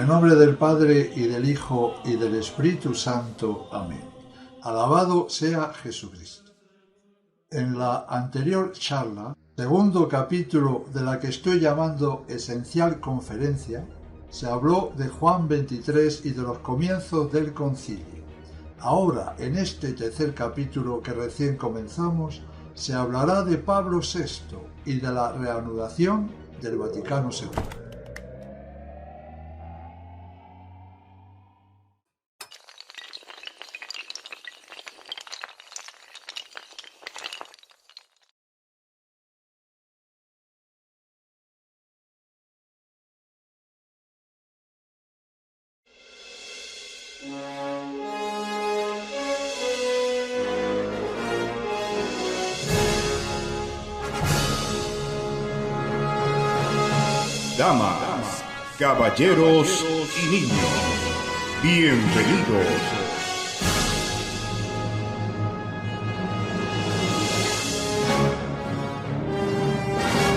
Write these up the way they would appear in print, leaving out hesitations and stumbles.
nombre del Padre, y del Hijo, y del Espíritu Santo. Amén. Alabado sea Jesucristo. En la anterior charla, segundo capítulo de la que estoy llamando Esencial Conferencia, se habló de Juan 23 y de los comienzos del concilio. Ahora, en este tercer capítulo que recién comenzamos, se hablará de Pablo VI y de la reanudación del Vaticano II. Damas, caballeros y niños, bienvenidos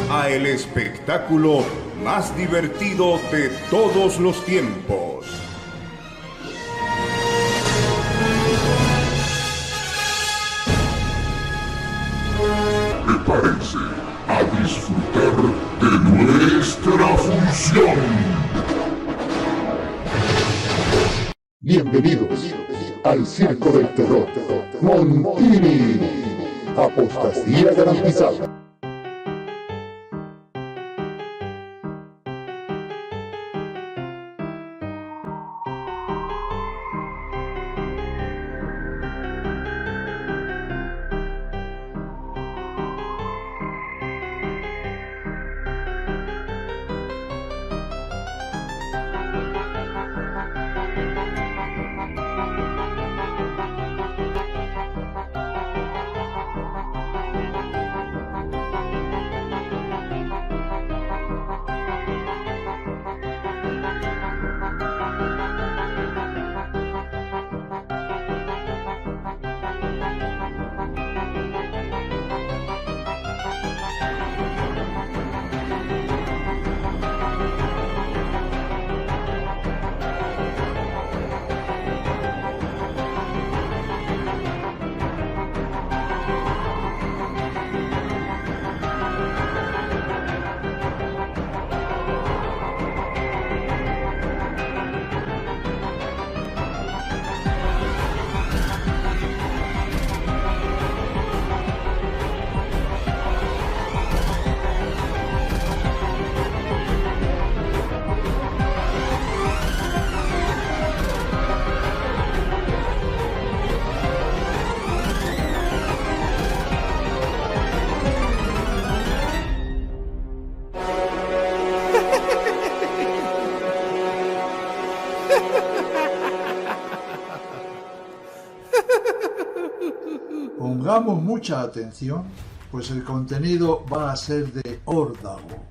a el espectáculo más divertido de todos los tiempos. Prepárense a disfrutar de nuestra función. Bienvenidos al Circo del Terror, Montini, apostasía garantizada. Pongamos mucha atención, pues el contenido va a ser de órdago.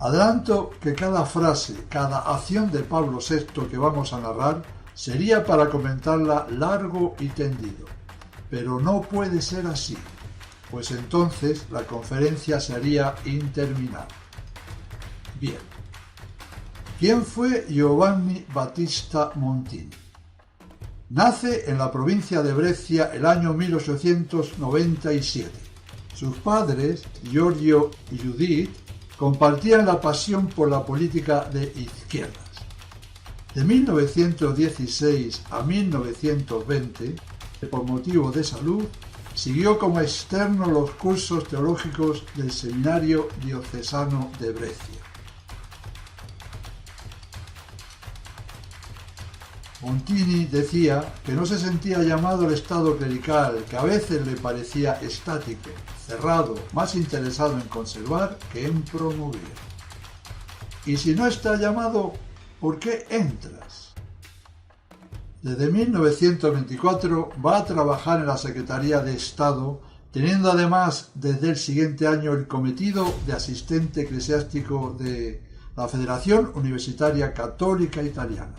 Adelanto que cada frase, cada acción de Pablo VI que vamos a narrar sería para comentarla largo y tendido, pero no puede ser así, pues entonces la conferencia sería interminable. Bien, ¿quién fue Giovanni Battista Montini? Nace en la provincia de Brescia el año 1897. Sus padres, Giorgio y Judith, compartían la pasión por la política de izquierdas. De 1916 a 1920, por motivo de salud, siguió como externo los cursos teológicos del Seminario Diocesano de Brescia. Montini decía que no se sentía llamado al estado clerical, que a veces le parecía estático, cerrado, más interesado en conservar que en promover. Y si no está llamado, ¿por qué entras? Desde 1924 va a trabajar en la Secretaría de Estado, teniendo además desde el siguiente año el cometido de asistente eclesiástico de la Federación Universitaria Católica Italiana.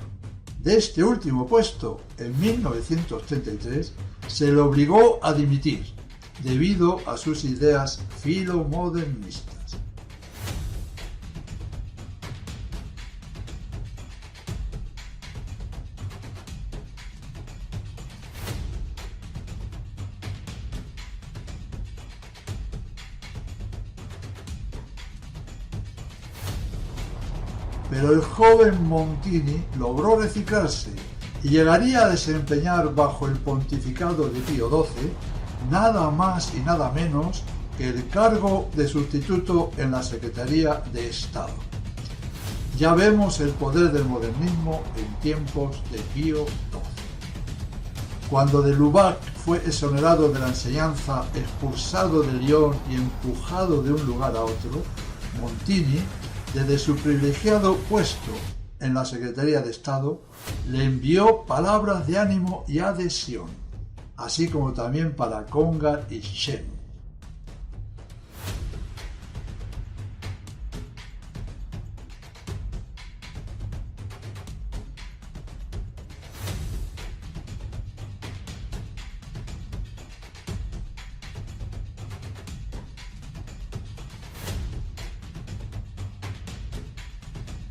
De este último puesto, en 1933, se le obligó a dimitir, debido a sus ideas filomodernistas. pero el joven Montini logró reciclarse y llegaría a desempeñar bajo el pontificado de Pío XII nada más y nada menos que el cargo de sustituto en la Secretaría de Estado. Ya vemos el poder del modernismo en tiempos de Pío XII. Cuando de Lubac fue exonerado de la enseñanza, expulsado de Lyon y empujado de un lugar a otro, Montini, desde su privilegiado puesto en la Secretaría de Estado, le envió palabras de ánimo y adhesión, así como también para Congar y Chen.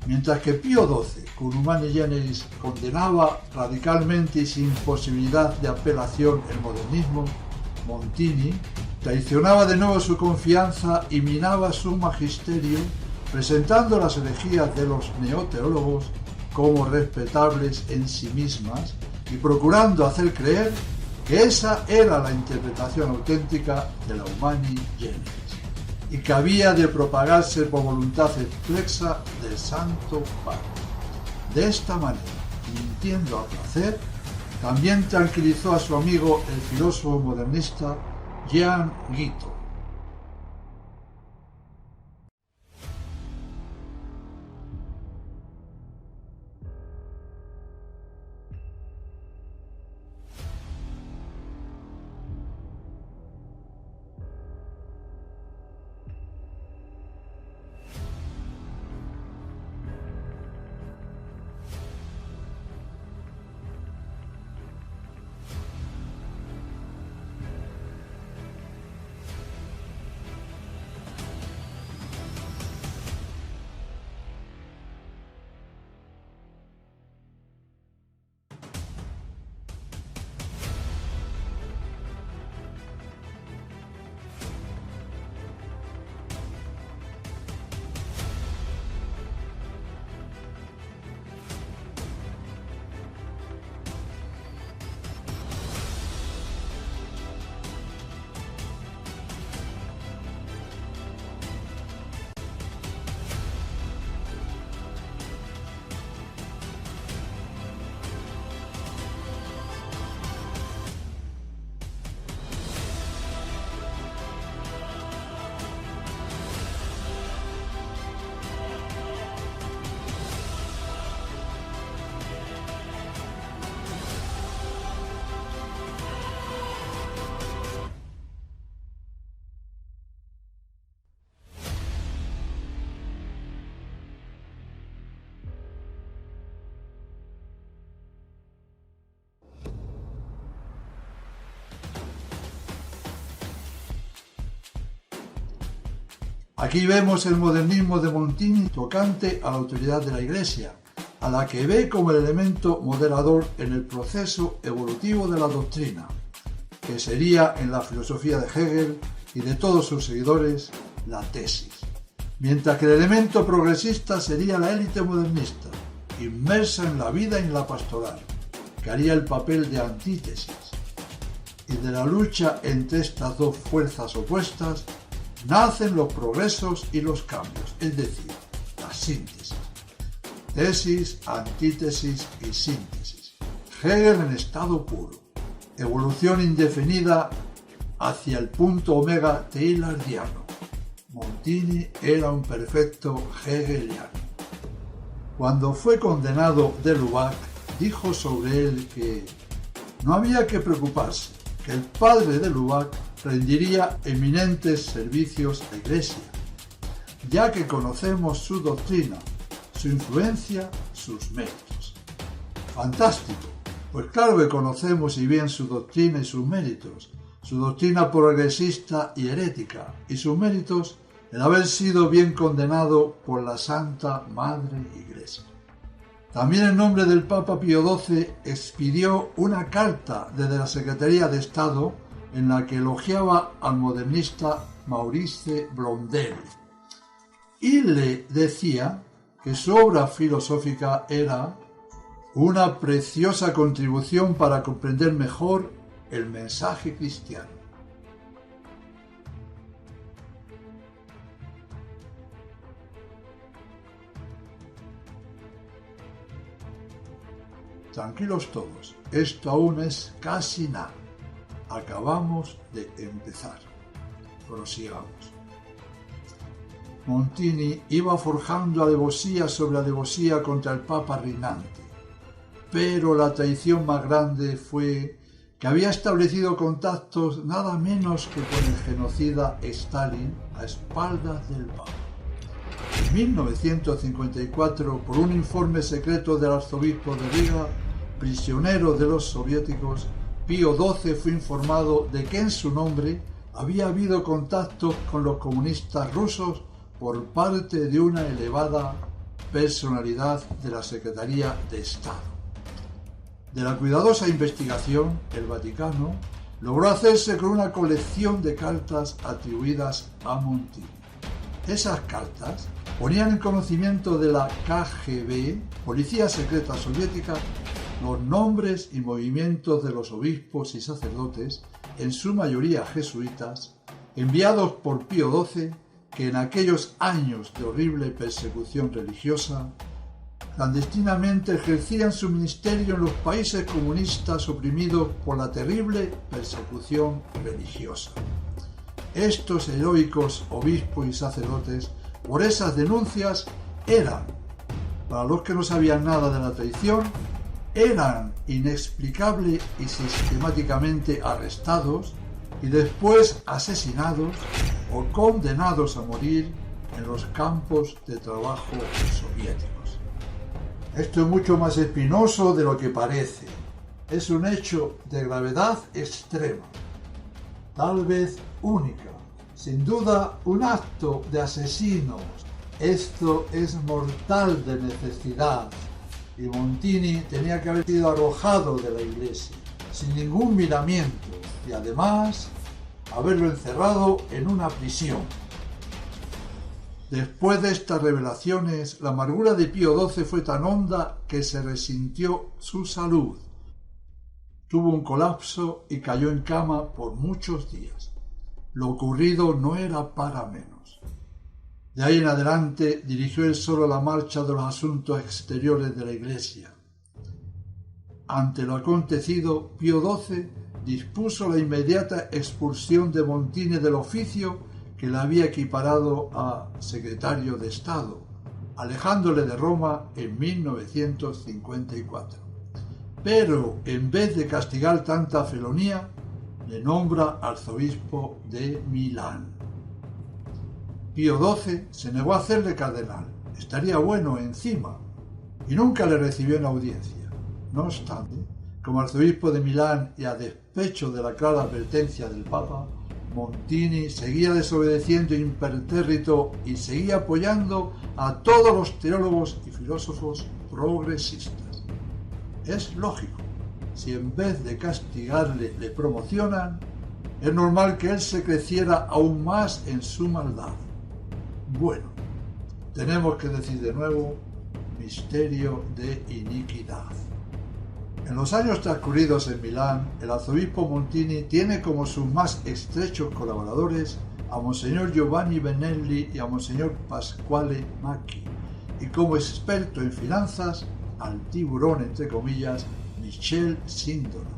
Mientras que Pío XII, con Humani Generis, condenaba radicalmente y sin posibilidad de apelación el modernismo, Montini traicionaba de nuevo su confianza y minaba su magisterio, presentando las herejías de los neoteólogos como respetables en sí mismas y procurando hacer creer que esa era la interpretación auténtica de la Humani Generis y que había de propagarse por voluntad expresa del Santo Padre. De esta manera, mintiendo a placer, también tranquilizó a su amigo el filósofo modernista Jean Guiton. Aquí vemos el modernismo de Montini tocante a la autoridad de la Iglesia, a la que ve como el elemento moderador en el proceso evolutivo de la doctrina, que sería en la filosofía de Hegel y de todos sus seguidores la tesis, mientras que el elemento progresista sería la élite modernista, inmersa en la vida y en la pastoral, que haría el papel de antítesis, y de la lucha entre estas dos fuerzas opuestas nacen los progresos y los cambios, es decir, la síntesis. Tesis, antítesis y síntesis. Hegel en estado puro. Evolución indefinida hacia el punto omega tayloriano. Montini era un perfecto hegeliano. Cuando fue condenado de Lubac, dijo sobre él que no había que preocuparse, que el padre de Lubac rendiría eminentes servicios a la Iglesia, ya que conocemos su doctrina, su influencia, sus méritos. Fantástico, pues claro que conocemos y bien su doctrina y sus méritos, su doctrina progresista y herética, y sus méritos el haber sido bien condenado por la Santa Madre Iglesia. También en nombre del Papa Pío XII expidió una carta desde la Secretaría de Estado en la que elogiaba al modernista Maurice Blondel y le decía que su obra filosófica era una preciosa contribución para comprender mejor el mensaje cristiano. Tranquilos todos, esto aún es casi nada. Acabamos de empezar. Prosigamos. Montini iba forjando alevosía sobre alevosía contra el Papa reinante, pero la traición más grande fue que había establecido contactos nada menos que con el genocida Stalin a espaldas del Papa. En 1954, por un informe secreto del arzobispo de Riga, prisionero de los soviéticos, Pío XII fue informado de que en su nombre había habido contactos con los comunistas rusos por parte de una elevada personalidad de la Secretaría de Estado. De la cuidadosa investigación, el Vaticano logró hacerse con una colección de cartas atribuidas a Montini. Esas cartas ponían en conocimiento de la KGB, Policía Secreta Soviética, los nombres y movimientos de los obispos y sacerdotes, en su mayoría jesuitas, enviados por Pío XII, que en aquellos años de horrible persecución religiosa, clandestinamente ejercían su ministerio en los países comunistas oprimidos por la terrible persecución religiosa. Estos heroicos obispos y sacerdotes, por esas denuncias, eran, para los que no sabían nada de la traición, eran inexplicable y sistemáticamente arrestados y después asesinados o condenados a morir en los campos de trabajo soviéticos. Esto es mucho más espinoso de lo que parece. Es un hecho de gravedad extrema, tal vez única, sin duda un acto de asesinos. Esto es mortal de necesidad. Y Montini tenía que haber sido arrojado de la iglesia, sin ningún miramiento, y además haberlo encerrado en una prisión. Después de estas revelaciones, la amargura de Pío XII fue tan honda que se resintió su salud. Tuvo un colapso y cayó en cama por muchos días. Lo ocurrido no era para menos. De ahí en adelante dirigió él solo la marcha de los asuntos exteriores de la Iglesia. Ante lo acontecido, Pío XII dispuso la inmediata expulsión de Montini del oficio que le había equiparado a secretario de Estado, alejándole de Roma en 1954. Pero en vez de castigar tanta felonía, le nombra arzobispo de Milán. Pío XII se negó a hacerle cardenal, estaría bueno encima, y nunca le recibió en audiencia. No obstante, como arzobispo de Milán y a despecho de la clara advertencia del Papa, Montini seguía desobedeciendo impertérrito y seguía apoyando a todos los teólogos y filósofos progresistas. Es lógico, si en vez de castigarle le promocionan, es normal que él se creciera aún más en su maldad. Bueno, tenemos que decir de nuevo, misterio de iniquidad. En los años transcurridos en Milán, el arzobispo Montini tiene como sus más estrechos colaboradores a Monseñor Giovanni Benelli y a Monseñor Pasquale Macchi, y como experto en finanzas, al tiburón, entre comillas, Michel Sindona,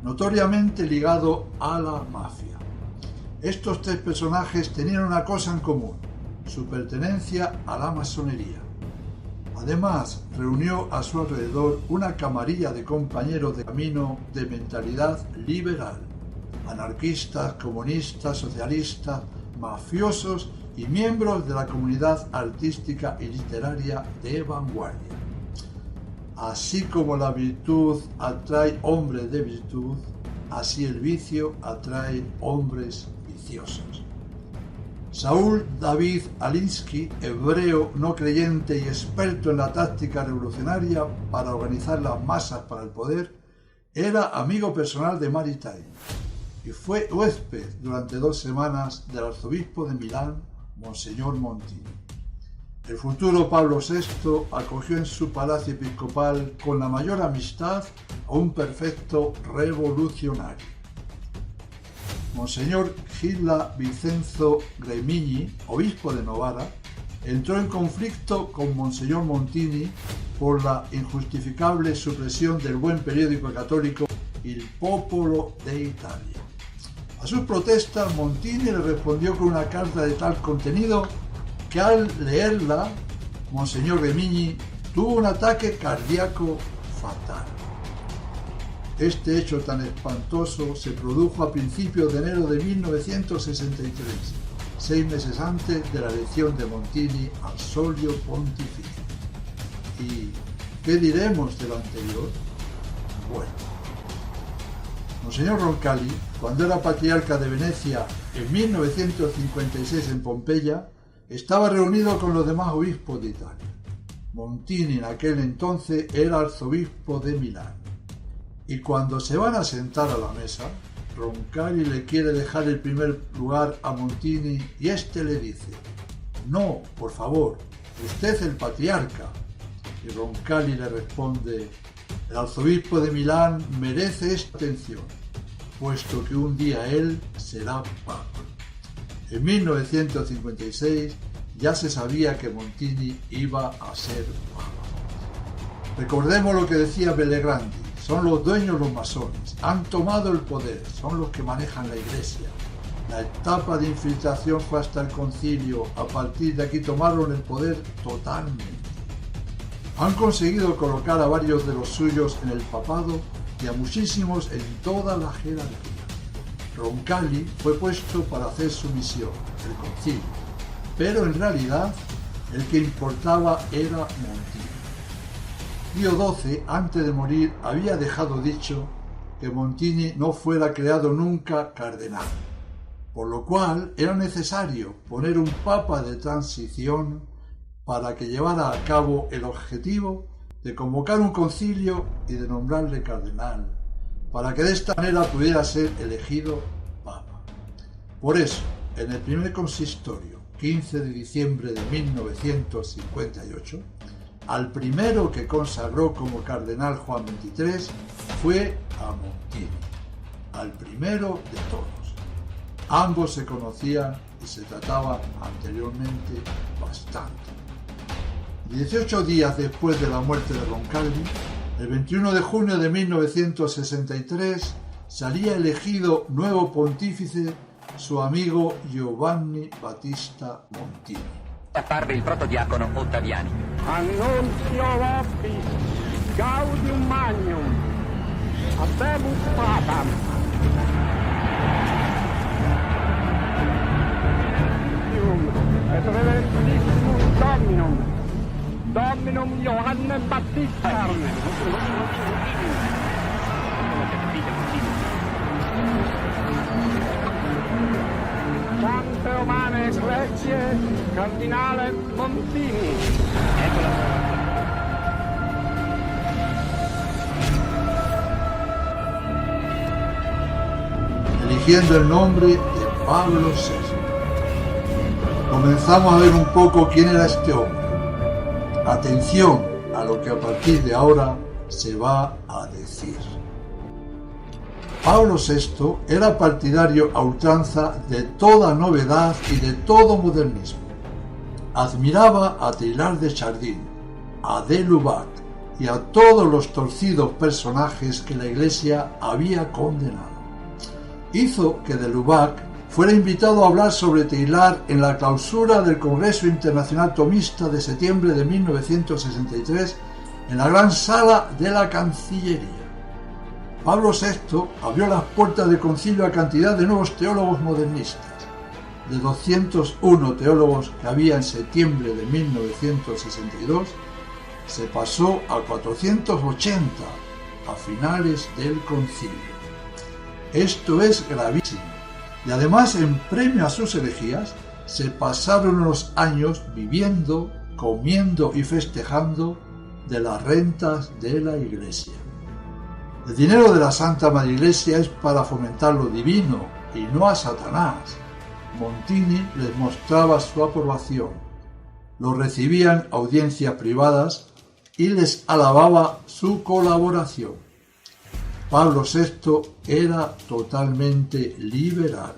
notoriamente ligado a la mafia. Estos tres personajes tenían una cosa en común: su pertenencia a la masonería. Además, reunió a su alrededor una camarilla de compañeros de camino de mentalidad liberal, anarquistas, comunistas, socialistas, mafiosos y miembros de la comunidad artística y literaria de vanguardia. Así como la virtud atrae hombres de virtud, así el vicio atrae hombres viciosos. Saúl David Alinsky, hebreo no creyente y experto en la táctica revolucionaria para organizar las masas para el poder, era amigo personal de Maritain y fue huésped durante 2 semanas del arzobispo de Milán, Monseñor Montini. El futuro Pablo VI acogió en su palacio episcopal con la mayor amistad a un perfecto revolucionario. Monseñor Gila Vicenzo Remigni, obispo de Novara, entró en conflicto con Monseñor Montini por la injustificable supresión del buen periódico católico Il Popolo de Italia. A sus protestas, Montini le respondió con una carta de tal contenido que al leerla, Monseñor Remigni tuvo un ataque cardíaco fatal. Este hecho tan espantoso se produjo a principios de enero de 1963, 6 meses antes de la elección de Montini al solio pontificio. ¿Y qué diremos de lo anterior? Bueno, Monseñor Roncalli, cuando era patriarca de Venecia en 1956 en Pompeya, estaba reunido con los demás obispos de Italia. Montini en aquel entonces era arzobispo de Milán. Y cuando se van a sentar a la mesa, Roncalli le quiere dejar el primer lugar a Montini y este le dice: «No, por favor, usted es el patriarca». Y Roncalli le responde: «El arzobispo de Milán merece esta atención, puesto que un día él será papa». En 1956 ya se sabía que Montini iba a ser papa. Recordemos lo que decía Bellegrandi: son los dueños los masones, han tomado el poder, son los que manejan la iglesia. La etapa de infiltración fue hasta el concilio, a partir de aquí tomaron el poder totalmente. Han conseguido colocar a varios de los suyos en el papado y a muchísimos en toda la jerarquía. Roncalli fue puesto para hacer su misión, el concilio, pero en realidad el que importaba era Montini. Pío XII, antes de morir, había dejado dicho que Montini no fuera creado nunca cardenal, por lo cual era necesario poner un papa de transición para que llevara a cabo el objetivo de convocar un concilio y de nombrarle cardenal, para que de esta manera pudiera ser elegido papa. Por eso, en el primer consistorio, 15 de diciembre de 1958, al primero que consagró como cardenal Juan XXIII fue a Montini, al primero de todos. Ambos se conocían y se trataban anteriormente bastante. 18 días después de la muerte de Roncalli, el 21 de junio de 1963, salía elegido nuevo pontífice su amigo Giovanni Battista Montini. Apparve il protodiacono Ottaviani. Annunzio vobis, gaudium magnum, habemus papam. Et reverentissimum Dominum Johannem Baptistam. Sante Romane Ecclesiae, Cardinale Montini. Eligiendo el nombre de Pablo VI. Comenzamos a ver un poco quién era este hombre. Atención a lo que a partir de ahora se va a decir. Pablo VI era partidario a ultranza de toda novedad y de todo modernismo. Admiraba a Teilhard de Chardin, a de Lubac y a todos los torcidos personajes que la Iglesia había condenado. Hizo que de Lubac fuera invitado a hablar sobre Teilhard en la clausura del Congreso Internacional Tomista de septiembre de 1963 en la gran sala de la Cancillería. Pablo VI abrió las puertas del concilio a cantidad de nuevos teólogos modernistas. De 201 teólogos que había en septiembre de 1962, se pasó a 480 a finales del concilio. Esto es gravísimo. Y además, en premio a sus herejías, se pasaron los años viviendo, comiendo y festejando de las rentas de la Iglesia. El dinero de la Santa Madre Iglesia es para fomentar lo divino y no a Satanás. Montini les mostraba su aprobación. los recibía en audiencias privadas y les alababa su colaboración. Pablo VI era totalmente liberal.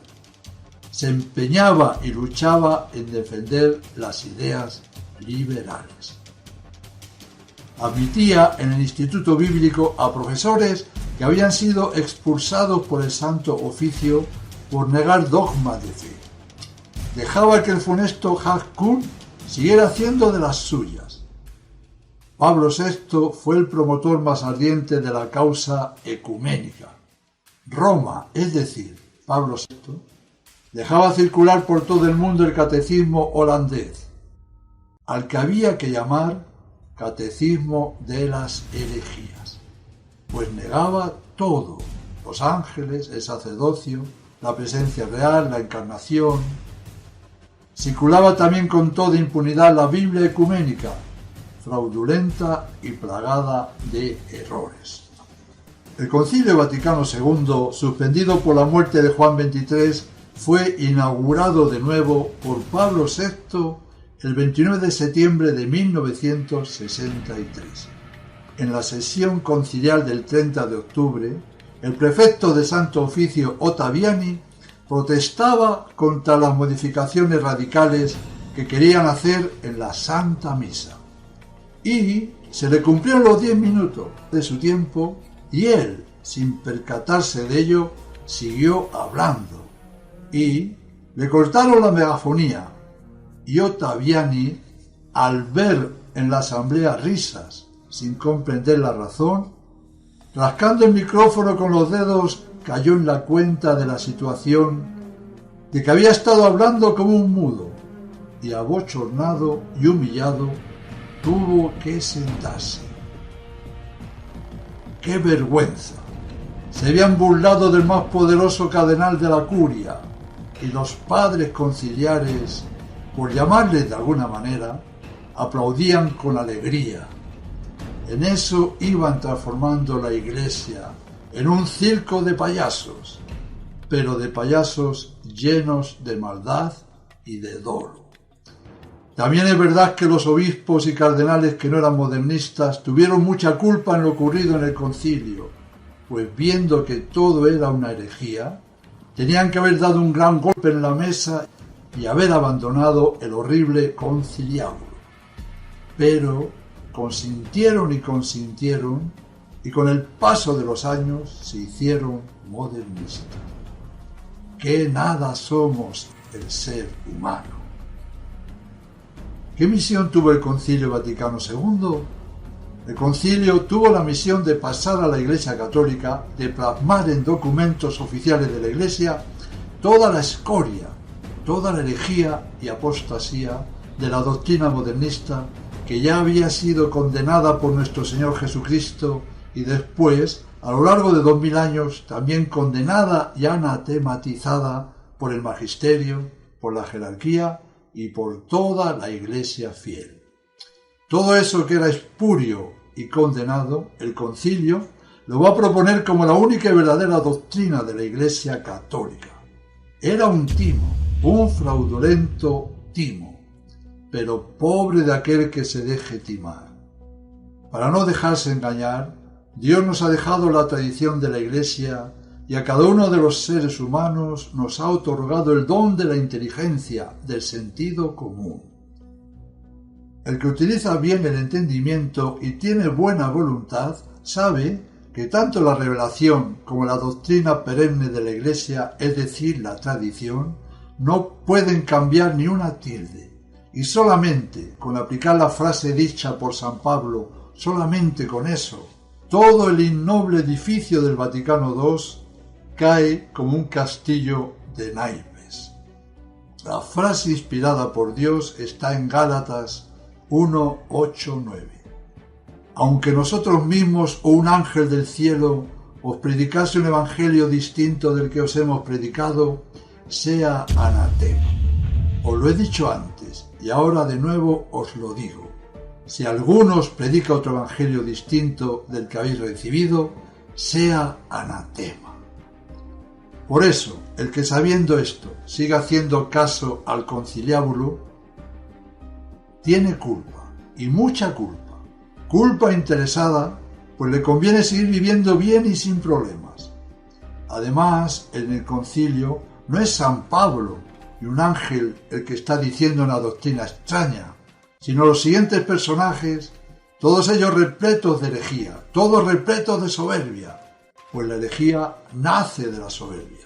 Se empeñaba y luchaba en defender las ideas liberales. Admitía en el Instituto Bíblico a profesores que habían sido expulsados por el Santo Oficio por negar dogmas de fe. Dejaba que el funesto Hakkun siguiera haciendo de las suyas. Pablo VI fue el promotor más ardiente de la causa ecuménica. Roma, es decir, Pablo VI, dejaba circular por todo el mundo el catecismo holandés, al que había que llamar catecismo de las herejías, pues negaba todo: los ángeles, el sacerdocio, la presencia real, la encarnación. Circulaba también con toda impunidad la Biblia ecuménica, fraudulenta y plagada de errores. El Concilio Vaticano II, suspendido por la muerte de Juan XXIII, fue inaugurado de nuevo por Pablo VI el 29 de septiembre de 1963. En la sesión conciliar del 30 de octubre, el prefecto de Santo Oficio Ottaviani protestaba contra las modificaciones radicales que querían hacer en la Santa Misa. Y se le cumplieron los 10 minutos de su tiempo y él, sin percatarse de ello, siguió hablando. Y le cortaron la megafonía. Y Ottaviani, al ver en la asamblea risas, sin comprender la razón, rascando el micrófono con los dedos, cayó en la cuenta de la situación, de que había estado hablando como un mudo, y abochornado y humillado, tuvo que sentarse. ¡Qué vergüenza! Se habían burlado del más poderoso cardenal de la curia, y los padres conciliares, por llamarles de alguna manera, aplaudían con alegría. En eso iban transformando la Iglesia en un circo de payasos, pero de payasos llenos de maldad y de dolo. También es verdad que los obispos y cardenales que no eran modernistas tuvieron mucha culpa en lo ocurrido en el concilio, pues viendo que todo era una herejía, tenían que haber dado un gran golpe en la mesa y haber abandonado el horrible conciliábulo. Pero consintieron, y con el paso de los años se hicieron modernistas. ¡Qué nada somos el ser humano! ¿Qué misión tuvo el Concilio Vaticano II? El concilio tuvo la misión de pasar a la Iglesia Católica, de plasmar en documentos oficiales de la Iglesia toda la escoria, toda la herejía y apostasía de la doctrina modernista, que ya había sido condenada por nuestro Señor Jesucristo y después, a lo largo de 2000 años, también condenada y anatematizada por el magisterio, por la jerarquía y por toda la Iglesia fiel. Todo eso que era espurio y condenado, el concilio lo va a proponer como la única y verdadera doctrina de la Iglesia Católica. Era un timo, un fraudulento timo, pero pobre de aquel que se deje timar. Para no dejarse engañar, Dios nos ha dejado la tradición de la Iglesia y a cada uno de los seres humanos nos ha otorgado el don de la inteligencia, del sentido común. El que utiliza bien el entendimiento y tiene buena voluntad sabe que tanto la revelación como la doctrina perenne de la Iglesia, es decir, la tradición, no pueden cambiar ni una tilde, y solamente con aplicar la frase dicha por San Pablo, solamente con eso, todo el innoble edificio del Vaticano II cae como un castillo de naipes. La frase inspirada por Dios está en Gálatas 1:8-9. Aunque nosotros mismos o un ángel del cielo os predicase un evangelio distinto del que os hemos predicado, sea anatema. Os lo he dicho antes y ahora de nuevo os lo digo. Si alguno os predica otro evangelio distinto del que habéis recibido, sea anatema. Por eso, el que sabiendo esto siga haciendo caso al conciliábulo, tiene culpa, y mucha culpa. Culpa interesada, pues le conviene seguir viviendo bien y sin problemas. Además, en el concilio no es San Pablo y un ángel el que está diciendo una doctrina extraña, sino los siguientes personajes, todos ellos repletos de herejía, todos repletos de soberbia, pues la herejía nace de la soberbia.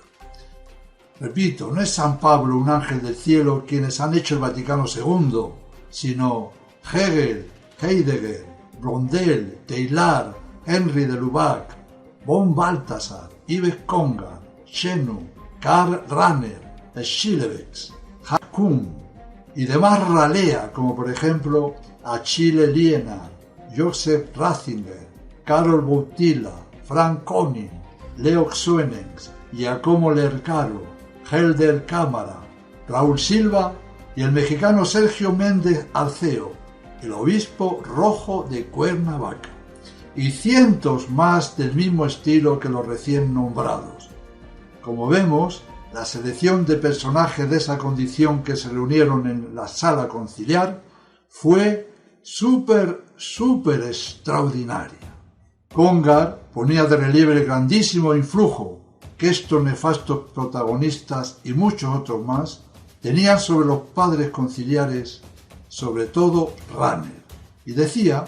Repito, no es San Pablo, un ángel del cielo, quienes han hecho el Vaticano II, sino Hegel, Heidegger, Blondel, Teilhard, Henry de Lubac, von Balthasar, Yves Congan, Chenu, Karl Rahner, Schillebeck, Hakum y demás ralea, como por ejemplo Achille Lienard, Joseph Ratzinger, Karol Wojtyla, Frank Koenig, Leo Xenens, Giacomo Lercaro, Helder Cámara, Raúl Silva y el mexicano Sergio Méndez Arceo, el obispo rojo de Cuernavaca, y cientos más del mismo estilo que los recién nombrados. Como vemos, la selección de personajes de esa condición que se reunieron en la sala conciliar fue súper extraordinaria. Congar ponía de relieve el grandísimo influjo que estos nefastos protagonistas y muchos otros más tenían sobre los padres conciliares, sobre todo Rahner, y decía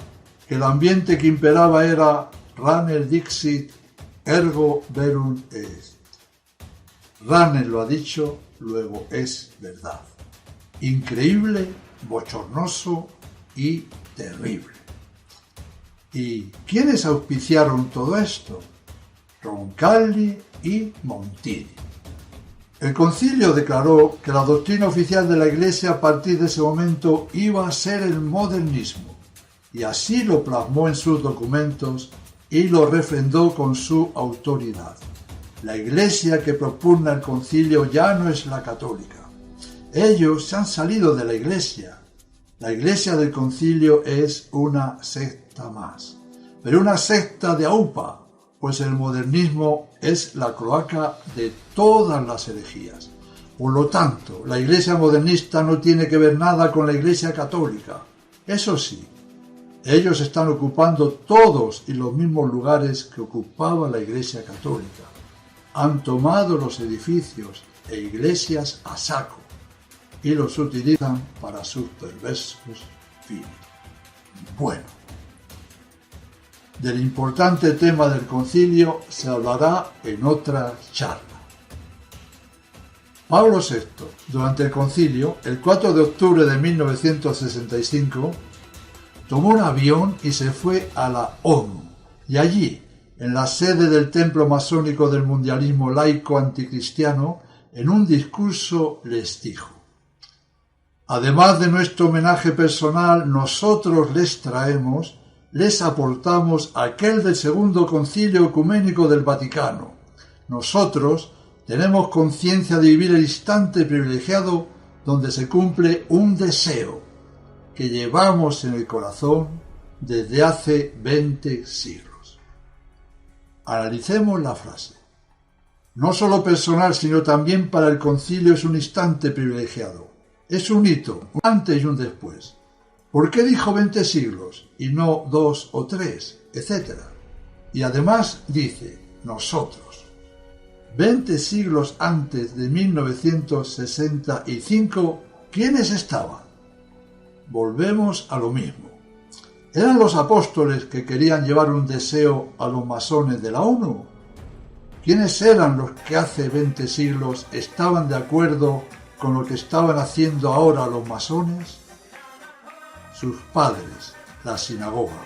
que el ambiente que imperaba era Rahner dixit ergo verum est. Rahner lo ha dicho, luego es verdad. Increíble, bochornoso y terrible. ¿Y quiénes auspiciaron todo esto? Roncalli y Montini. El concilio declaró que la doctrina oficial de la Iglesia a partir de ese momento iba a ser el modernismo, y así lo plasmó en sus documentos y lo refrendó con su autoridad. La Iglesia que propugna el concilio ya no es la católica. Ellos se han salido de la Iglesia. La Iglesia del concilio es una secta más, pero una secta de AUPA, pues el modernismo es la cloaca de todas las herejías. Por lo tanto, la Iglesia modernista no tiene que ver nada con la Iglesia católica. Eso sí, ellos están ocupando todos y los mismos lugares que ocupaba la Iglesia católica. Han tomado los edificios e iglesias a saco y los utilizan para sus perversos fines. Bueno, del importante tema del concilio se hablará en otra charla. Pablo VI, durante el concilio, el 4 de octubre de 1965, tomó un avión y se fue a la ONU, y allí, en la sede del templo masónico del mundialismo laico anticristiano, en un discurso les dijo: además de nuestro homenaje personal, nosotros les aportamos aquel del Segundo Concilio Ecuménico del Vaticano. Nosotros tenemos conciencia de vivir el instante privilegiado donde se cumple un deseo que llevamos en el corazón desde hace 20 siglos. Analicemos la frase. No solo personal, sino también para el concilio es un instante privilegiado. Es un hito, un antes y un después. ¿Por qué dijo 20 siglos y no 2 o 3, etcétera? Y además dice, nosotros. 20 siglos antes de 1965, ¿quiénes estaban? Volvemos a lo mismo. ¿Eran los apóstoles que querían llevar un deseo a los masones de la ONU? ¿Quiénes eran los que hace 20 siglos estaban de acuerdo con lo que estaban haciendo ahora los masones? Sus padres, la sinagoga.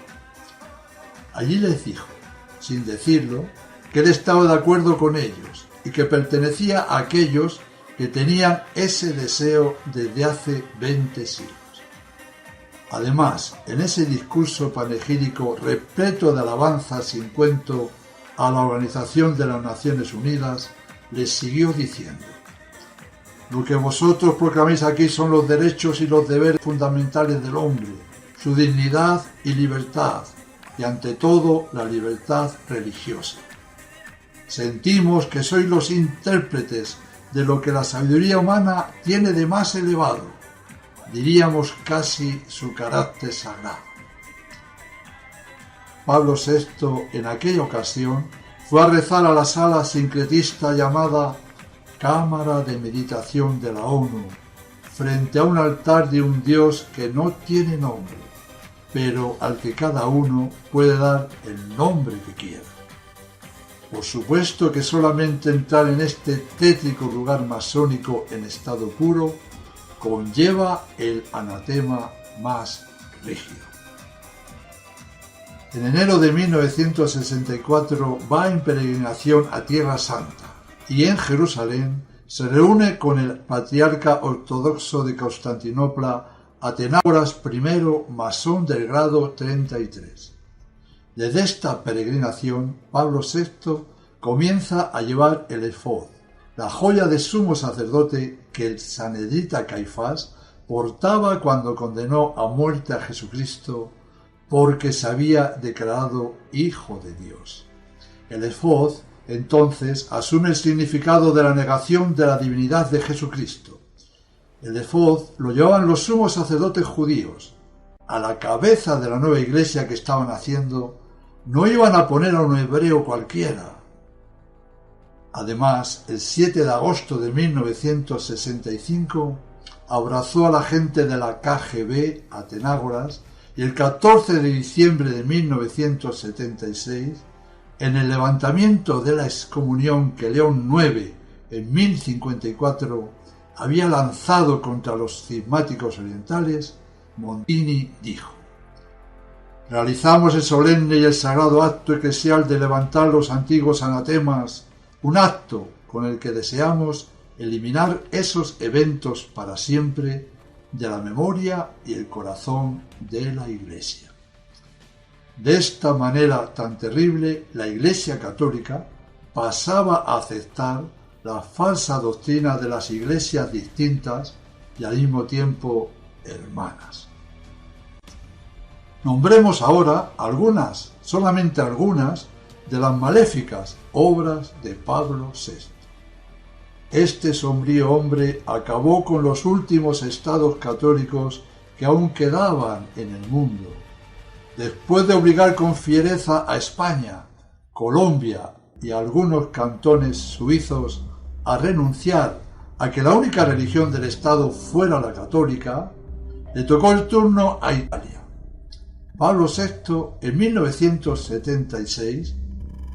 Allí les dijo, sin decirlo, que él estaba de acuerdo con ellos y que pertenecía a aquellos que tenían ese deseo desde hace 20 siglos. Además, en ese discurso panegírico repleto de alabanzas sin cuento a la Organización de las Naciones Unidas, les siguió diciendo: lo que vosotros proclamáis aquí son los derechos y los deberes fundamentales del hombre, su dignidad y libertad, y ante todo la libertad religiosa. Sentimos que sois los intérpretes de lo que la sabiduría humana tiene de más elevado. diríamos casi su carácter sagrado. Pablo VI en aquella ocasión fue a rezar a la sala sincretista llamada Cámara de Meditación de la ONU, frente a un altar de un Dios que no tiene nombre, pero al que cada uno puede dar el nombre que quiera. Por supuesto que solamente entrar en este tétrico lugar masónico en estado puro conlleva el anatema más rígido. En enero de 1964 va en peregrinación a Tierra Santa y en Jerusalén se reúne con el patriarca ortodoxo de Constantinopla, Atenágoras I, masón del grado 33. Desde esta peregrinación, Pablo VI comienza a llevar el efod, la joya de sumo sacerdote que el sanhedrita Caifás portaba cuando condenó a muerte a Jesucristo porque se había declarado Hijo de Dios. El efod, entonces, asume el significado de la negación de la divinidad de Jesucristo. El efod lo llevaban los sumos sacerdotes judíos. A la cabeza de la nueva iglesia que estaban haciendo, no iban a poner a un hebreo cualquiera. Además, el 7 de agosto de 1965 abrazó a la gente de la KGB, Atenágoras, y el 14 de diciembre de 1976, en el levantamiento de la excomunión que León IX, en 1054, había lanzado contra los cismáticos orientales, Montini dijo: realizamos el solemne y el sagrado acto eclesial de levantar los antiguos anatemas, un acto con el que deseamos eliminar esos eventos para siempre de la memoria y el corazón de la Iglesia. De esta manera tan terrible, la Iglesia católica pasaba a aceptar la falsa doctrina de las iglesias distintas y al mismo tiempo hermanas. Nombremos ahora algunas, solamente algunas, de las maléficas obras de Pablo VI. Este sombrío hombre acabó con los últimos estados católicos que aún quedaban en el mundo. Después de obligar con fiereza a España, Colombia y a algunos cantones suizos a renunciar a que la única religión del Estado fuera la católica, le tocó el turno a Italia. Pablo VI, en 1976,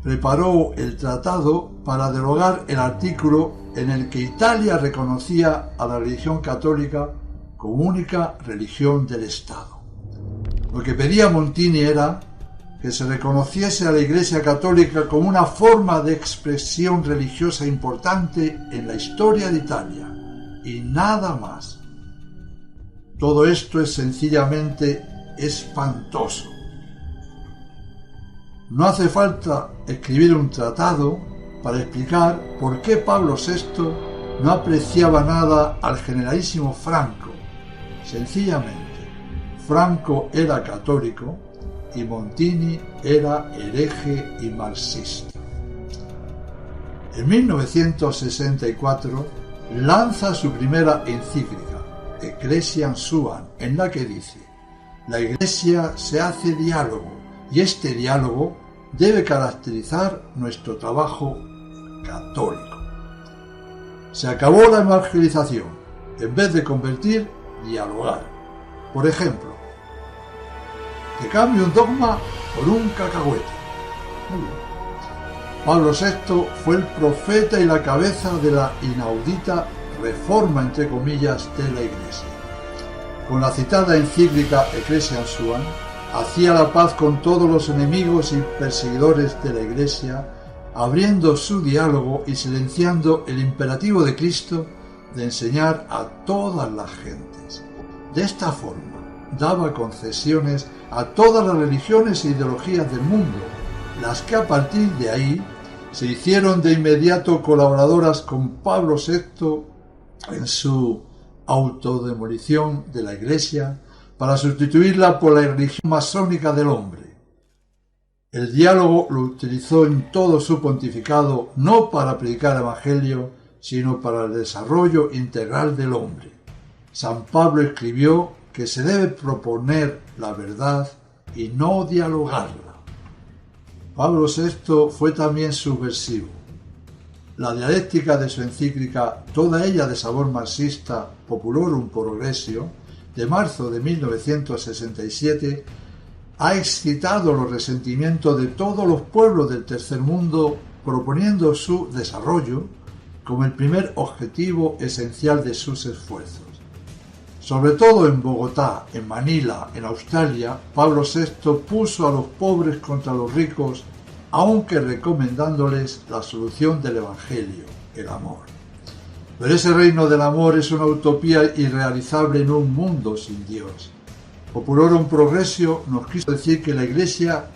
preparó el tratado para derogar el artículo en el que Italia reconocía a la religión católica como única religión del Estado. Lo que pedía Montini era que se reconociese a la Iglesia Católica como una forma de expresión religiosa importante en la historia de Italia, y nada más. Todo esto es sencillamente espantoso. No hace falta escribir un tratado para explicar por qué Pablo VI no apreciaba nada al generalísimo Franco. Sencillamente, Franco era católico y Montini era hereje y marxista. En 1964 lanza su primera encíclica, Ecclesiam Suam, en la que dice: la Iglesia se hace diálogo y este diálogo debe caracterizar nuestro trabajo católico. Se acabó la evangelización. En vez de convertir, dialogar. Por ejemplo, te cambio un dogma por un cacahuete. Muy bien. Pablo VI fue el profeta y la cabeza de la inaudita reforma, entre comillas, de la Iglesia. Con la citada encíclica Ecclesiam Suam, hacía la paz con todos los enemigos y perseguidores de la Iglesia, abriendo su diálogo y silenciando el imperativo de Cristo de enseñar a todas las gentes. De esta forma, daba concesiones a todas las religiones e ideologías del mundo, las que a partir de ahí se hicieron de inmediato colaboradoras con Pablo VI en su autodemolición de la Iglesia para sustituirla por la religión masónica del hombre. El diálogo lo utilizó en todo su pontificado no para predicar el Evangelio, sino para el desarrollo integral del hombre. San Pablo escribió que se debe proponer la verdad y no dialogarla. Pablo VI fue también subversivo. La dialéctica de su encíclica, toda ella de sabor marxista, Populorum Progressio, de marzo de 1967, ha excitado los resentimientos de todos los pueblos del tercer mundo, proponiendo su desarrollo como el primer objetivo esencial de sus esfuerzos. Sobre todo en Bogotá, en Manila, en Australia, Pablo VI puso a los pobres contra los ricos, aunque recomendándoles la solución del Evangelio, el amor. Pero ese reino del amor es una utopía irrealizable en un mundo sin Dios. Populorum Progressio nos quiso decir que la Iglesia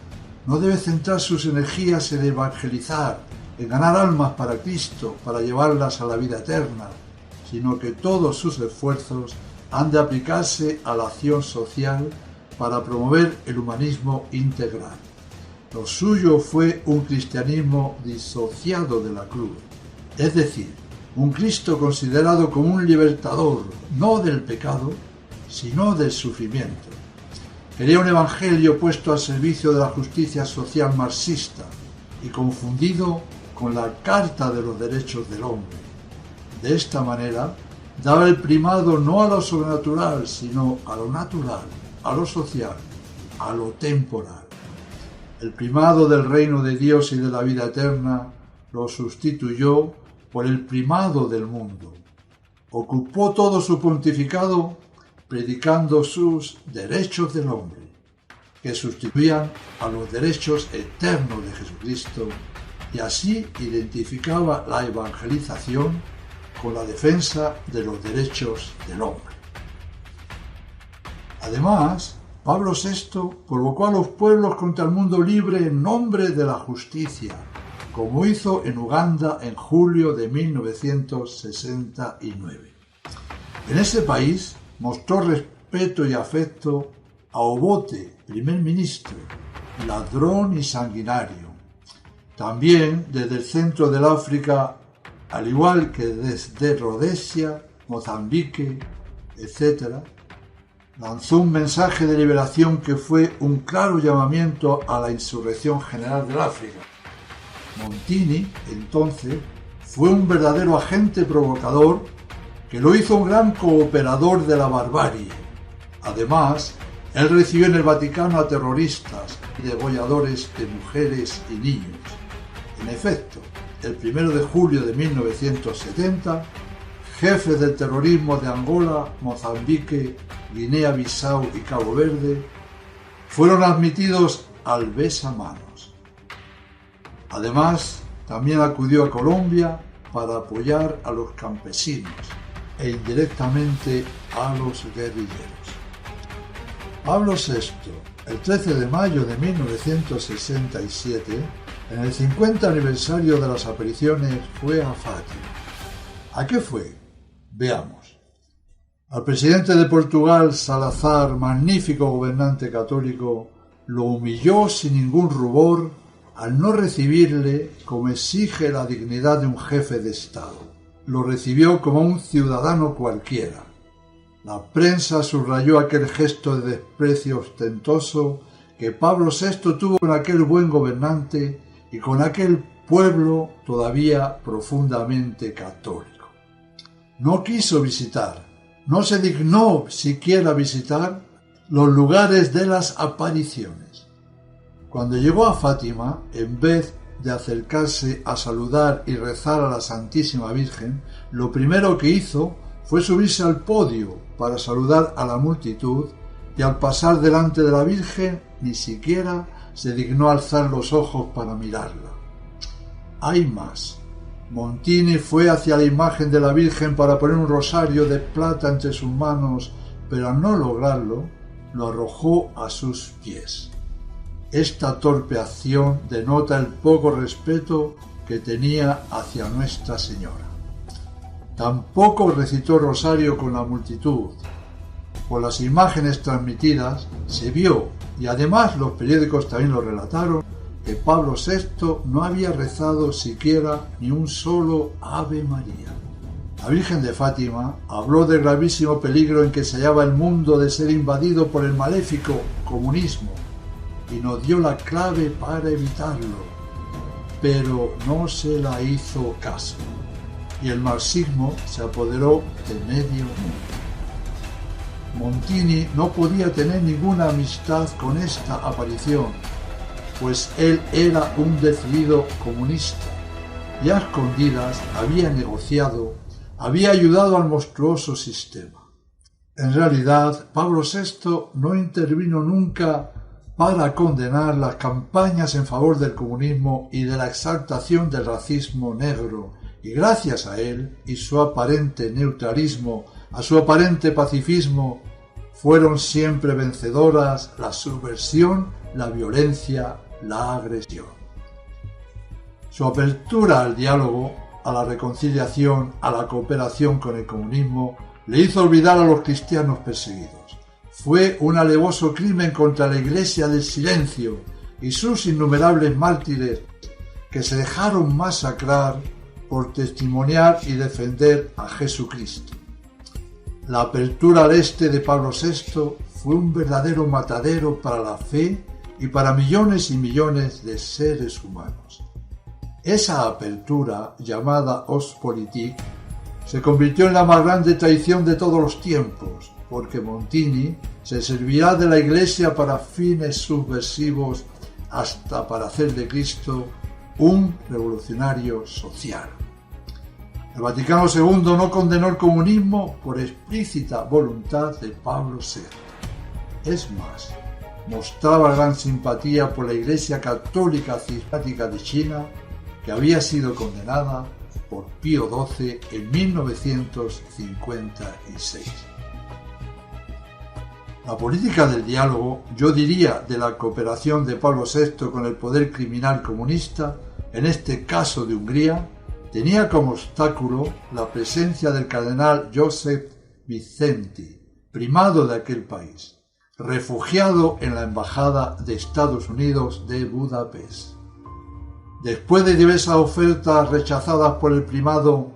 no debe centrar sus energías en evangelizar, en ganar almas para Cristo, para llevarlas a la vida eterna, sino que todos sus esfuerzos han de aplicarse a la acción social para promover el humanismo integral. Lo suyo fue un cristianismo disociado de la cruz, es decir, un Cristo considerado como un libertador, no del pecado, sino del sufrimiento. Quería un evangelio puesto al servicio de la justicia social marxista y confundido con la Carta de los Derechos del Hombre. De esta manera, daba el primado no a lo sobrenatural, sino a lo natural, a lo social, a lo temporal. El primado del reino de Dios y de la vida eterna lo sustituyó por el primado del mundo. Ocupó todo su pontificado predicando sus derechos del hombre, que sustituían a los derechos eternos de Jesucristo, y así identificaba la evangelización con la defensa de los derechos del hombre. Además, Pablo VI convocó a los pueblos contra el mundo libre en nombre de la justicia, como hizo en Uganda en julio de 1969. En ese país mostró respeto y afecto a Obote, primer ministro, ladrón y sanguinario. También desde el centro del África, al igual que desde Rodesia, Mozambique, etc., lanzó un mensaje de liberación que fue un claro llamamiento a la insurrección general del África. Montini, entonces, fue un verdadero agente provocador que lo hizo un gran cooperador de la barbarie. Además, él recibió en el Vaticano a terroristas y degolladores de mujeres y niños. En efecto, el 1 de julio de 1970, jefes del terrorismo de Angola, Mozambique, Guinea-Bissau y Cabo Verde fueron admitidos al besamanos. Además, también acudió a Colombia para apoyar a los campesinos e indirectamente a los guerrilleros. Pablo VI, el 13 de mayo de 1967, en el 50 aniversario de las apariciones, fue a Fátima. ¿A qué fue? Veamos. Al presidente de Portugal, Salazar, magnífico gobernante católico, lo humilló sin ningún rubor al no recibirle como exige la dignidad de un jefe de Estado. Lo recibió como un ciudadano cualquiera. La prensa subrayó aquel gesto de desprecio ostentoso que Pablo VI tuvo con aquel buen gobernante y con aquel pueblo todavía profundamente católico. No quiso visitar, no se dignó siquiera visitar los lugares de las apariciones. Cuando llegó a Fátima, en vez de acercarse a saludar y rezar a la Santísima Virgen, lo primero que hizo fue subirse al podio para saludar a la multitud y al pasar delante de la Virgen ni siquiera se dignó alzar los ojos para mirarla. Hay más. Montini fue hacia la imagen de la Virgen para poner un rosario de plata entre sus manos, pero al no lograrlo, lo arrojó a sus pies. Esta torpe acción denota el poco respeto que tenía hacia Nuestra Señora. Tampoco recitó rosario con la multitud. Por las imágenes transmitidas se vio, y además los periódicos también lo relataron, que Pablo VI no había rezado siquiera ni un solo Ave María. La Virgen de Fátima habló del gravísimo peligro en que se hallaba el mundo de ser invadido por el maléfico comunismo y nos dio la clave para evitarlo, pero no se la hizo caso y el marxismo se apoderó de medio mundo. Montini no podía tener ninguna amistad con esta aparición, pues él era un decidido comunista y a escondidas había negociado, había ayudado al monstruoso sistema. En realidad, Pablo VI no intervino nunca para condenar las campañas en favor del comunismo y de la exaltación del racismo negro, y gracias a él y su aparente neutralismo, a su aparente pacifismo, fueron siempre vencedoras la subversión, la violencia, la agresión. Su apertura al diálogo, a la reconciliación, a la cooperación con el comunismo, le hizo olvidar a los cristianos perseguidos. Fue un alevoso crimen contra la Iglesia del Silencio y sus innumerables mártires que se dejaron masacrar por testimoniar y defender a Jesucristo. La apertura al este de Pablo VI fue un verdadero matadero para la fe y para millones y millones de seres humanos. Esa apertura, llamada Ostpolitik, se convirtió en la más grande traición de todos los tiempos, porque Montini se servirá de la Iglesia para fines subversivos hasta para hacer de Cristo un revolucionario social. El Vaticano II no condenó el comunismo por explícita voluntad de Pablo VI. Es más, mostraba gran simpatía por la Iglesia Católica Cismática de China, que había sido condenada por Pío XII en 1956. La política del diálogo, yo diría de la cooperación de Pablo VI con el poder criminal comunista, en este caso de Hungría, tenía como obstáculo la presencia del cardenal József Viszentyi, primado de aquel país, refugiado en la Embajada de Estados Unidos de Budapest. Después de diversas ofertas rechazadas por el primado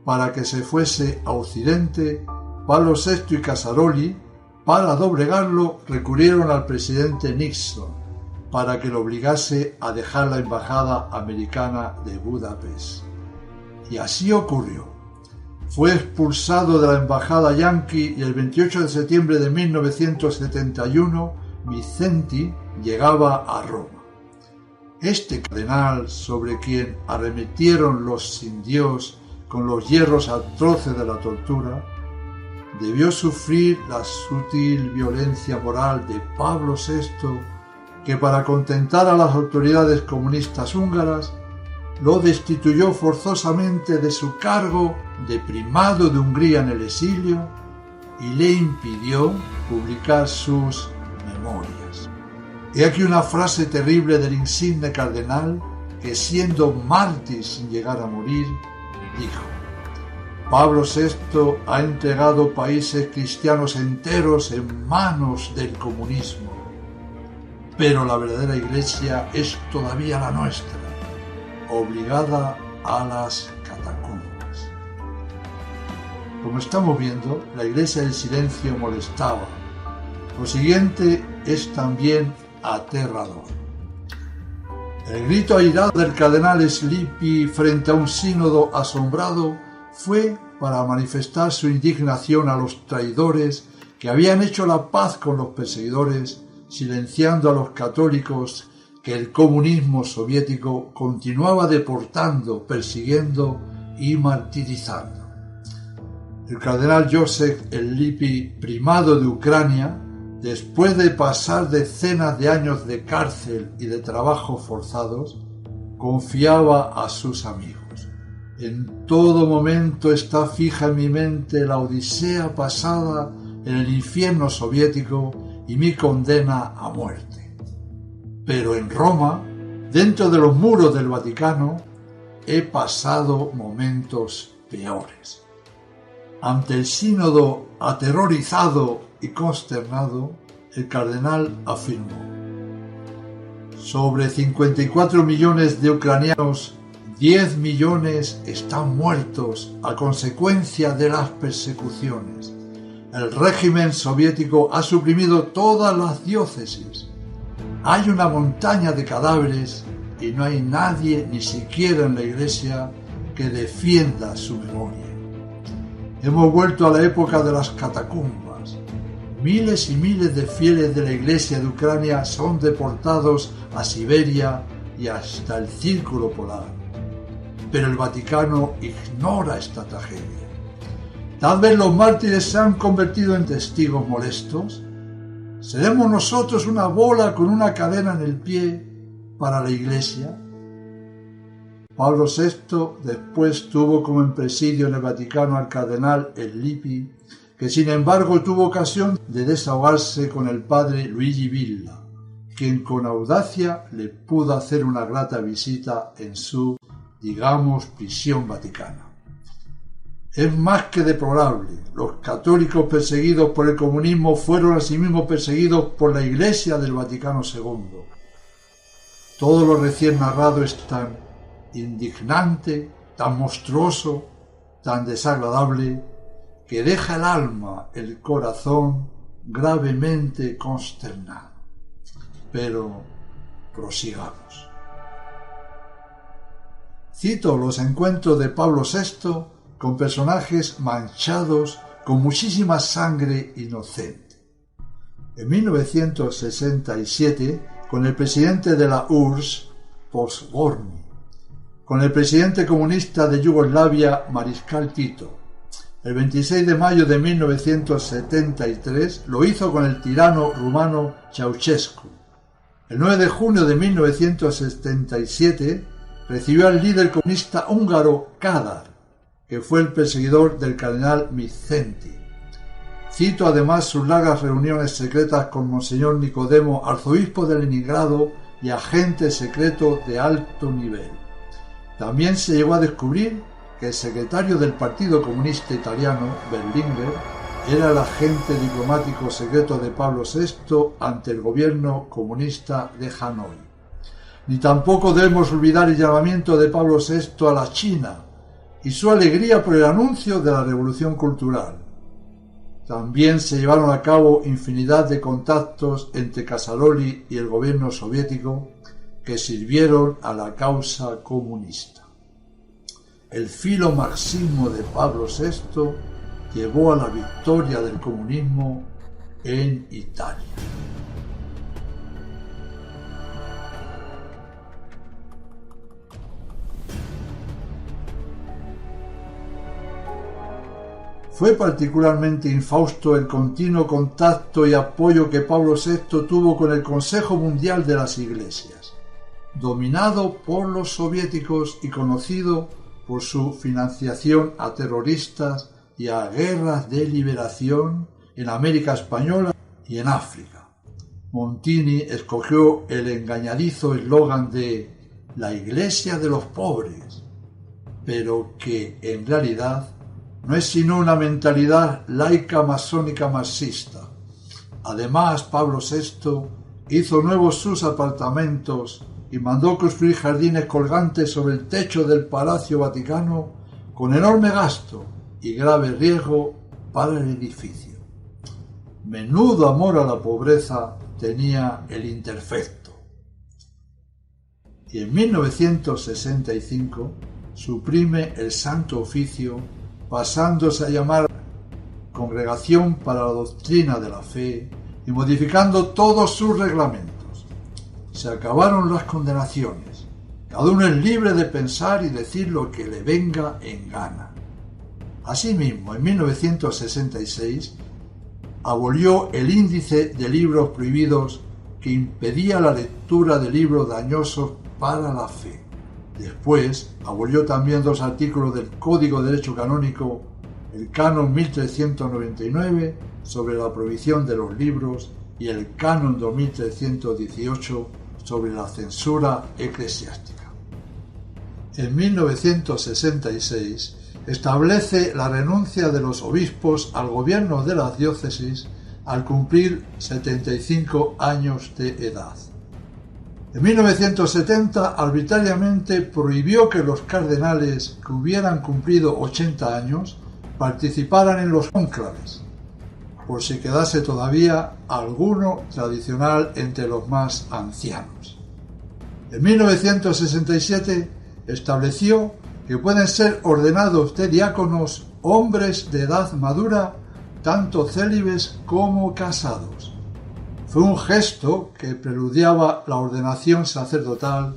para que se fuese a Occidente, Pablo VI y Casaroli, para doblegarlo, recurrieron al presidente Nixon para que lo obligase a dejar la embajada americana de Budapest. Y así ocurrió. Fue expulsado de la embajada yanqui y el 28 de septiembre de 1971 Viszentyi llegaba a Roma. Este cardenal, sobre quien arremetieron los sin Dios con los hierros atroces de la tortura, debió sufrir la sutil violencia moral de Pablo VI, que para contentar a las autoridades comunistas húngaras lo destituyó forzosamente de su cargo de primado de Hungría en el exilio y le impidió publicar sus memorias. He aquí una frase terrible del insigne cardenal que, siendo mártir sin llegar a morir, dijo: Pablo VI ha entregado países cristianos enteros en manos del comunismo, pero la verdadera Iglesia es todavía la nuestra, obligada a las catacumbas. Como estamos viendo, la Iglesia del Silencio molestaba. Lo siguiente es también aterrador. El grito airado del cardenal Lippi frente a un sínodo asombrado fue para manifestar su indignación a los traidores que habían hecho la paz con los perseguidores, silenciando a los católicos que el comunismo soviético continuaba deportando, persiguiendo y martirizando. El cardenal József Lippi, primado de Ucrania, después de pasar decenas de años de cárcel y de trabajos forzados, confiaba a sus amigos: en todo momento está fija en mi mente la odisea pasada en el infierno soviético y mi condena a muerte. Pero en Roma, dentro de los muros del Vaticano, he pasado momentos peores. Ante el sínodo aterrorizado y consternado, el cardenal afirmó: sobre 54 millones de ucranianos 10 millones están muertos a consecuencia de las persecuciones. El régimen soviético ha suprimido todas las diócesis. Hay una montaña de cadáveres y no hay nadie, ni siquiera en la iglesia, que defienda su memoria. Hemos vuelto a la época de las catacumbas. Miles y miles de fieles de la iglesia de Ucrania son deportados a Siberia y hasta el Círculo Polar. Pero el Vaticano ignora esta tragedia. Tal vez los mártires se han convertido en testigos molestos. ¿Seremos nosotros una bola con una cadena en el pie para la Iglesia? Pablo VI después tuvo como en presidio en el Vaticano al cardenal Lippi, que sin embargo tuvo ocasión de desahogarse con el padre Luigi Villa, quien con audacia le pudo hacer una grata visita en su, digamos, prisión vaticana. Es más que deplorable. Los católicos perseguidos por el comunismo fueron asimismo perseguidos por la Iglesia del Vaticano II. Todo lo recién narrado es tan indignante, tan monstruoso, tan desagradable, que deja el alma, el corazón gravemente consternado. Pero prosigamos. Cito los encuentros de Pablo VI con personajes manchados con muchísima sangre inocente. En 1967, con el presidente de la URSS, Postborny, con el presidente comunista de Yugoslavia, Mariscal Tito. El 26 de mayo de 1973 lo hizo con el tirano rumano Ceausescu. El 9 de junio de 1977 recibió al líder comunista húngaro Kádár, que fue el perseguidor del cardenal Mindszenty. Cito además sus largas reuniones secretas con Monseñor Nicodemo, arzobispo de Leningrado y agente secreto de alto nivel. También se llegó a descubrir que el secretario del Partido Comunista Italiano, Berlinguer, era el agente diplomático secreto de Pablo VI ante el gobierno comunista de Hanoi. Ni tampoco debemos olvidar el llamamiento de Pablo VI a la China y su alegría por el anuncio de la Revolución Cultural. También se llevaron a cabo infinidad de contactos entre Casaroli y el gobierno soviético que sirvieron a la causa comunista. El filomarxismo de Pablo VI llevó a la victoria del comunismo en Italia. Fue particularmente infausto el continuo contacto y apoyo que Pablo VI tuvo con el Consejo Mundial de las Iglesias, dominado por los soviéticos y conocido por su financiación a terroristas y a guerras de liberación en América Española y en África. Montini escogió el engañadizo eslogan de «La Iglesia de los pobres», pero que en realidad no es sino una mentalidad laica masónica marxista. Además, Pablo VI hizo nuevos sus apartamentos y mandó construir jardines colgantes sobre el techo del Palacio Vaticano con enorme gasto y grave riesgo para el edificio. Menudo amor a la pobreza tenía el interfecto. Y en 1965 suprime el Santo Oficio, pasándose a llamar Congregación para la Doctrina de la Fe y modificando todos sus reglamentos. Se acabaron las condenaciones. Cada uno es libre de pensar y decir lo que le venga en gana. Asimismo, en 1966 abolió el índice de libros prohibidos que impedía la lectura de libros dañosos para la fe. Después abolió también 2 artículos del Código de Derecho Canónico, el Canon 1399 sobre la prohibición de los libros y el Canon 2318 sobre la censura eclesiástica. En 1966 establece la renuncia de los obispos al gobierno de las diócesis al cumplir 75 años de edad. En 1970 arbitrariamente prohibió que los cardenales que hubieran cumplido 80 años participaran en los cónclaves, por si quedase todavía alguno tradicional entre los más ancianos. En 1967 estableció que pueden ser ordenados de diáconos hombres de edad madura, tanto célibes como casados. Fue un gesto que preludiaba la ordenación sacerdotal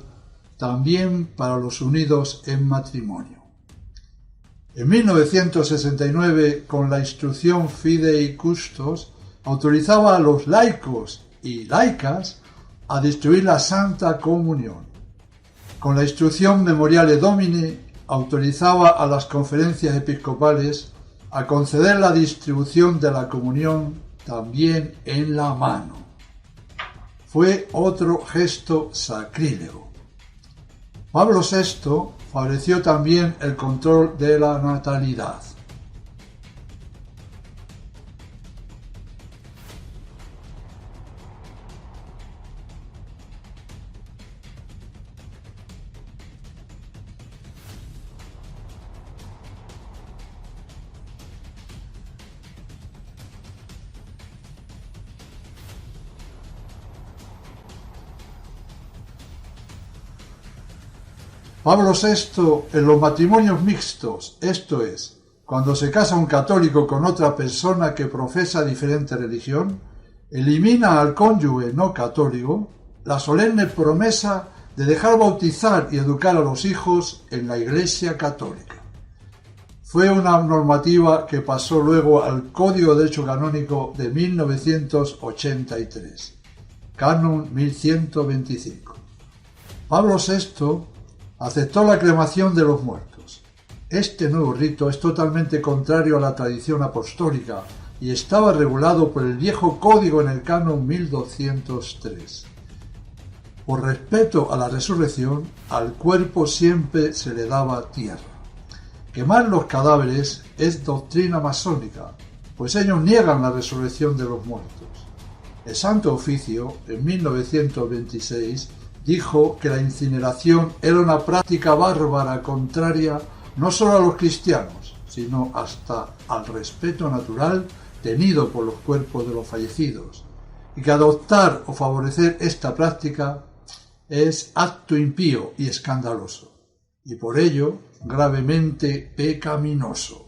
también para los unidos en matrimonio. En 1969, con la instrucción Fidei Custos, autorizaba a los laicos y laicas a distribuir la Santa Comunión. Con la instrucción Memoriale Domini, autorizaba a las conferencias episcopales a conceder la distribución de la comunión también en la mano. Fue otro gesto sacrílego. Pablo VI favoreció también el control de la natalidad. Pablo VI, en los matrimonios mixtos, esto es, cuando se casa un católico con otra persona que profesa diferente religión, elimina al cónyuge no católico la solemne promesa de dejar bautizar y educar a los hijos en la Iglesia Católica. Fue una normativa que pasó luego al Código de Derecho Canónico de 1983, Canon 1125. Pablo VI aceptó la cremación de los muertos. Este nuevo rito es totalmente contrario a la tradición apostólica y estaba regulado por el viejo código en el Canon 1203. Por respeto a la resurrección, al cuerpo siempre se le daba tierra. Quemar los cadáveres es doctrina masónica, pues ellos niegan la resurrección de los muertos. El Santo Oficio, en 1926, dijo que la incineración era una práctica bárbara contraria no solo a los cristianos, sino hasta al respeto natural tenido por los cuerpos de los fallecidos, y que adoptar o favorecer esta práctica es acto impío y escandaloso, y por ello gravemente pecaminoso.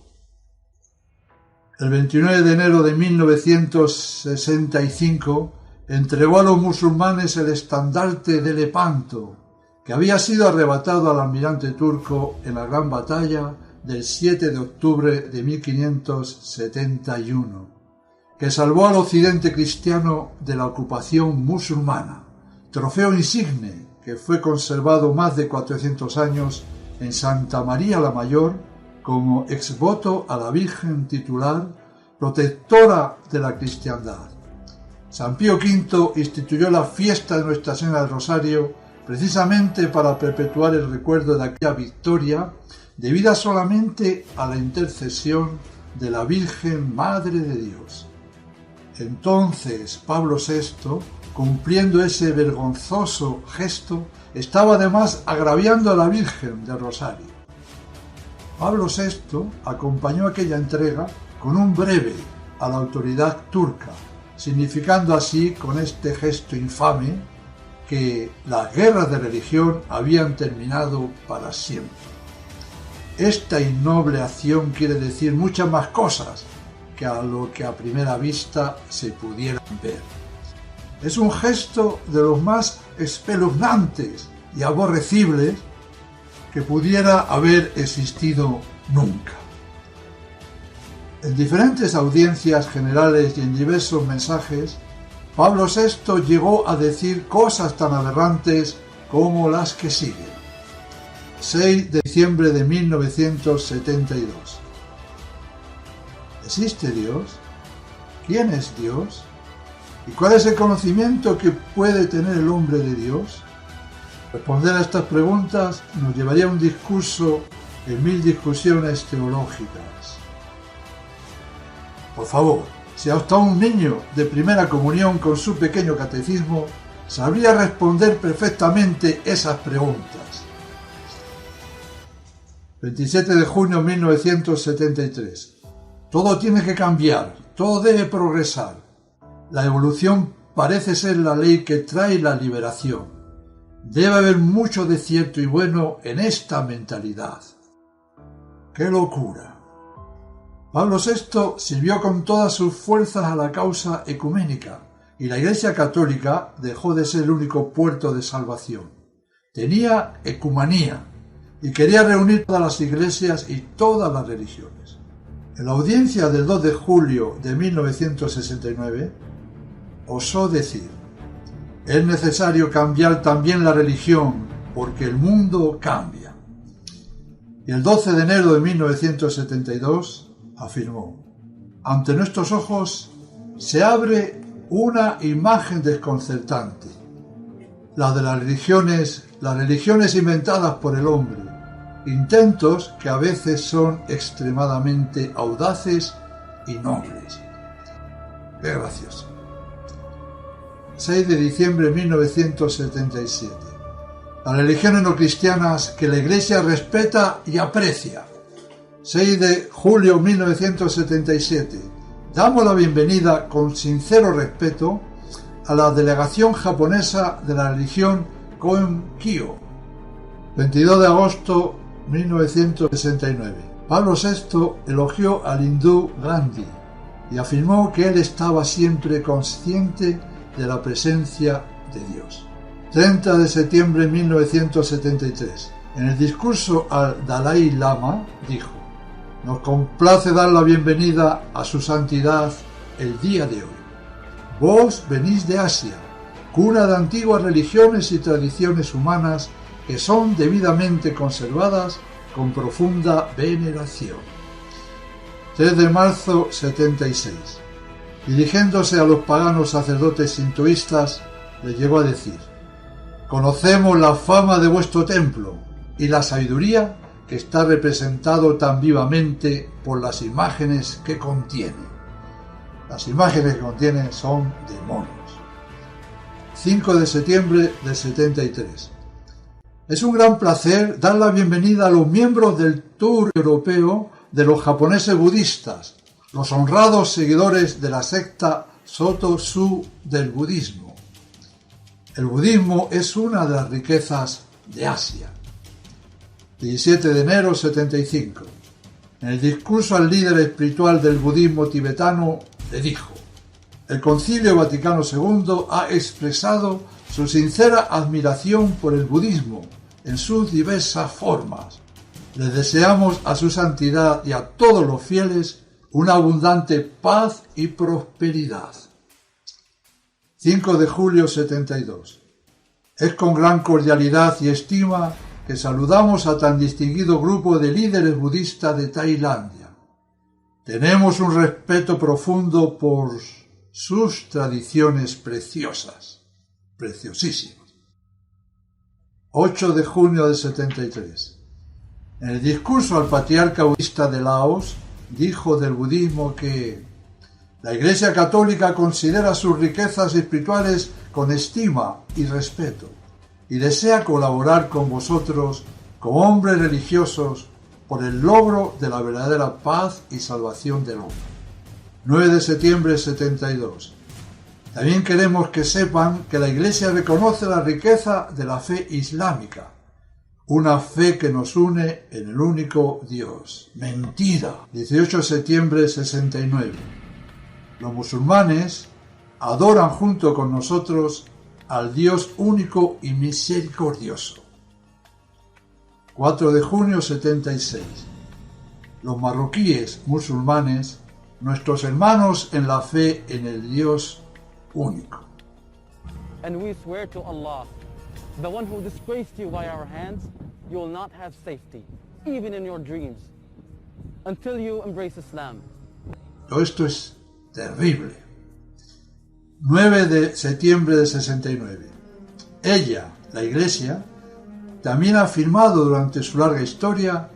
El 29 de enero de 1965 entregó a los musulmanes el estandarte de Lepanto, que había sido arrebatado al almirante turco en la gran batalla del 7 de octubre de 1571, que salvó al occidente cristiano de la ocupación musulmana, trofeo insigne que fue conservado más de 400 años en Santa María la Mayor como exvoto a la Virgen titular, protectora de la cristiandad. San Pío V instituyó la fiesta de Nuestra Señora del Rosario precisamente para perpetuar el recuerdo de aquella victoria debida solamente a la intercesión de la Virgen Madre de Dios. Entonces Pablo VI, cumpliendo ese vergonzoso gesto, estaba además agraviando a la Virgen del Rosario. Pablo VI acompañó aquella entrega con un breve a la autoridad turca, significando así con este gesto infame que las guerras de religión habían terminado para siempre. Esta innoble acción quiere decir muchas más cosas que a lo que a primera vista se pudieran ver. Es un gesto de los más espeluznantes y aborrecibles que pudiera haber existido nunca. En diferentes audiencias generales y en diversos mensajes, Pablo VI llegó a decir cosas tan aberrantes como las que siguen. 6 de diciembre de 1972. ¿Existe Dios? ¿Quién es Dios? ¿Y cuál es el conocimiento que puede tener el hombre de Dios? Responder a estas preguntas nos llevaría a un discurso en 1000 discusiones teológicas. Por favor, si hasta un niño de primera comunión con su pequeño catecismo sabría responder perfectamente esas preguntas. 27 de junio de 1973. Todo tiene que cambiar, todo debe progresar. La evolución parece ser la ley que trae la liberación. Debe haber mucho de cierto y bueno en esta mentalidad. ¡Qué locura! Pablo VI sirvió con todas sus fuerzas a la causa ecuménica y la Iglesia Católica dejó de ser el único puerto de salvación. Tenía ecumanía y quería reunir todas las iglesias y todas las religiones. En la audiencia del 2 de julio de 1969, osó decir: es necesario cambiar también la religión porque el mundo cambia. Y el 12 de enero de 1972 afirmó: ante nuestros ojos se abre una imagen desconcertante, la de las religiones inventadas por el hombre, intentos que a veces son extremadamente audaces y nobles. ¡Qué gracioso! 6 de diciembre de 1977. Las religiones no cristianas que la Iglesia respeta y aprecia. 6 de julio de 1977. Damos la bienvenida con sincero respeto a la delegación japonesa de la religión Koen-Kyo. 22 de agosto de 1969. Pablo VI elogió al hindú Gandhi y afirmó que él estaba siempre consciente de la presencia de Dios. 30 de septiembre de 1973. En el discurso al Dalai Lama dijo: nos complace dar la bienvenida a su santidad el día de hoy. Vos venís de Asia, cuna de antiguas religiones y tradiciones humanas que son debidamente conservadas con profunda veneración. 3 de marzo 76. Dirigiéndose a los paganos sacerdotes sintoístas, les llegó a decir: conocemos la fama de vuestro templo y la sabiduría que está representado tan vivamente por las imágenes que contiene. Las imágenes que contiene son demonios. 5 de septiembre del 73. Es un gran placer dar la bienvenida a los miembros del Tour Europeo de los japoneses budistas, los honrados seguidores de la secta Soto-Su del budismo. El budismo es una de las riquezas de Asia. 17 de enero de 75. En el discurso al líder espiritual del budismo tibetano le dijo: el Concilio Vaticano II ha expresado su sincera admiración por el budismo en sus diversas formas. Les deseamos a su santidad y a todos los fieles una abundante paz y prosperidad. 5 de julio 72. Es con gran cordialidad y estima que saludamos a tan distinguido grupo de líderes budistas de Tailandia. Tenemos un respeto profundo por sus tradiciones preciosas, preciosísimas. 8 de junio del 73. En el discurso al patriarca budista de Laos, dijo del budismo que la Iglesia Católica considera sus riquezas espirituales con estima y respeto y desea colaborar con vosotros como hombres religiosos por el logro de la verdadera paz y salvación del hombre. 9 de septiembre de 72. También queremos que sepan que la Iglesia reconoce la riqueza de la fe islámica, una fe que nos une en el único Dios. Mentira. 18 de septiembre de 69. Los musulmanes adoran junto con nosotros al Dios único y misericordioso. 4 de junio 76. Los marroquíes musulmanes, nuestros hermanos en la fe en el Dios único. And we swear to Allah, the one who disgraced you by our hands, you will not have safety, even in your dreams, until you embrace Islam. Todo esto es terrible. 9 de septiembre de 69. Ella, la Iglesia, también ha afirmado durante su larga historia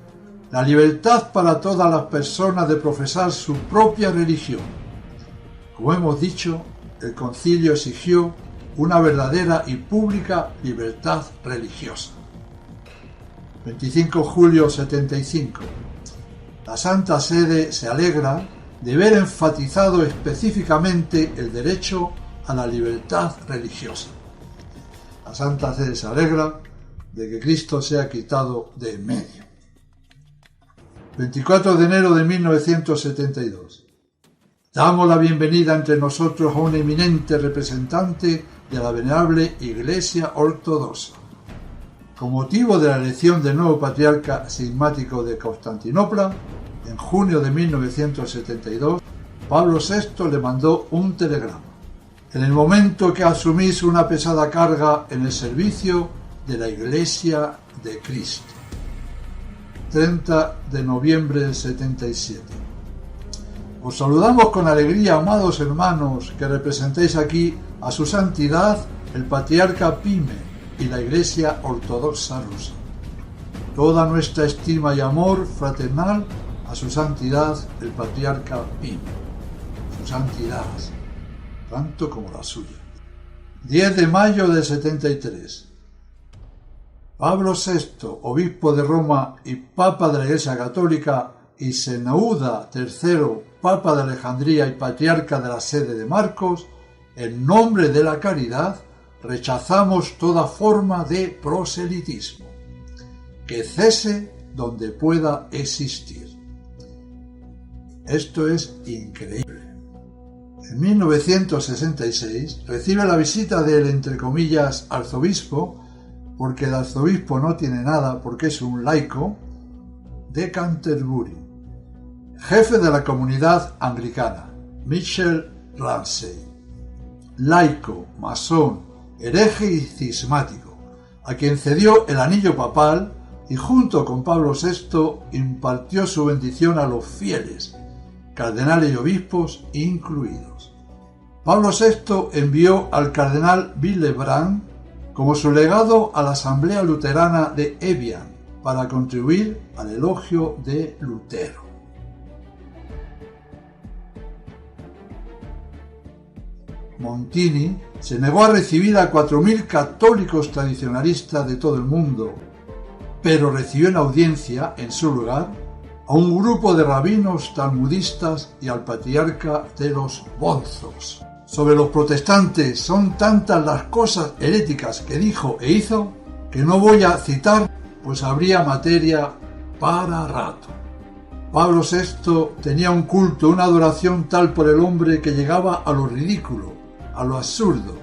la libertad para todas las personas de profesar su propia religión. Como hemos dicho, el concilio exigió una verdadera y pública libertad religiosa. 25 de julio 75. La Santa Sede se alegra de ver enfatizado específicamente el derecho a la libertad religiosa. La Santa Sede se alegra de que Cristo sea quitado de en medio. 24 de enero de 1972. Damos la bienvenida entre nosotros a un eminente representante de la venerable Iglesia Ortodoxa. Con motivo de la elección del nuevo patriarca cismático de Constantinopla, en junio de 1972, Pablo VI le mandó un telegrama. En el momento que asumís una pesada carga en el servicio de la Iglesia de Cristo. 30 de noviembre del 77. Os saludamos con alegría, amados hermanos, que representáis aquí a su santidad, el patriarca Pime, y la Iglesia Ortodoxa rusa. Toda nuestra estima y amor fraternal a su santidad, el patriarca Pime. Su santidad, tanto como la suya. 10 de mayo del 73. Pablo VI, obispo de Roma y papa de la Iglesia Católica, y Senauda III, papa de Alejandría y patriarca de la sede de Marcos, en nombre de la caridad, rechazamos toda forma de proselitismo. Que cese donde pueda existir. Esto es increíble. En 1966 recibe la visita del, entre comillas, arzobispo, porque el arzobispo no tiene nada, porque es un laico, de Canterbury, jefe de la comunidad anglicana, Michel Ramsey, laico, masón, hereje y cismático, a quien cedió el anillo papal y junto con Pablo VI impartió su bendición a los fieles, cardenales y obispos incluidos. Pablo VI envió al cardenal Willebrand como su legado a la Asamblea Luterana de Evian para contribuir al elogio de Lutero. Montini se negó a recibir a 4.000 católicos tradicionalistas de todo el mundo, pero recibió en audiencia, en su lugar, a un grupo de rabinos talmudistas y al patriarca de los bonzos. Sobre los protestantes son tantas las cosas heréticas que dijo e hizo que no voy a citar, pues habría materia para rato. Pablo VI tenía un culto, una adoración tal por el hombre que llegaba a lo ridículo, a lo absurdo.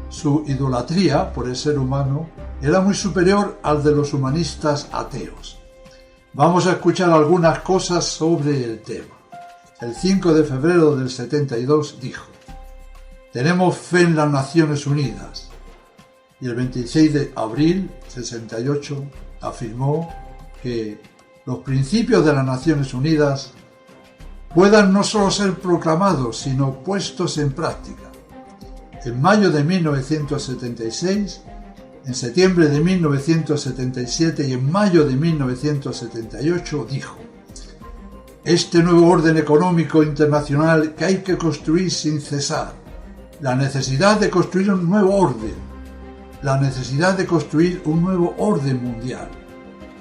Su idolatría por el ser humano era muy superior al de los humanistas ateos. Vamos a escuchar algunas cosas sobre el tema. El 5 de febrero del 72 dijo: tenemos fe en las Naciones Unidas. Y el 26 de abril del 68 afirmó que los principios de las Naciones Unidas puedan no solo ser proclamados, sino puestos en práctica. En mayo de 1976, en septiembre de 1977 y en mayo de 1978 dijo: este nuevo orden económico internacional que hay que construir sin cesar, la necesidad de construir un nuevo orden, la necesidad de construir un nuevo orden mundial,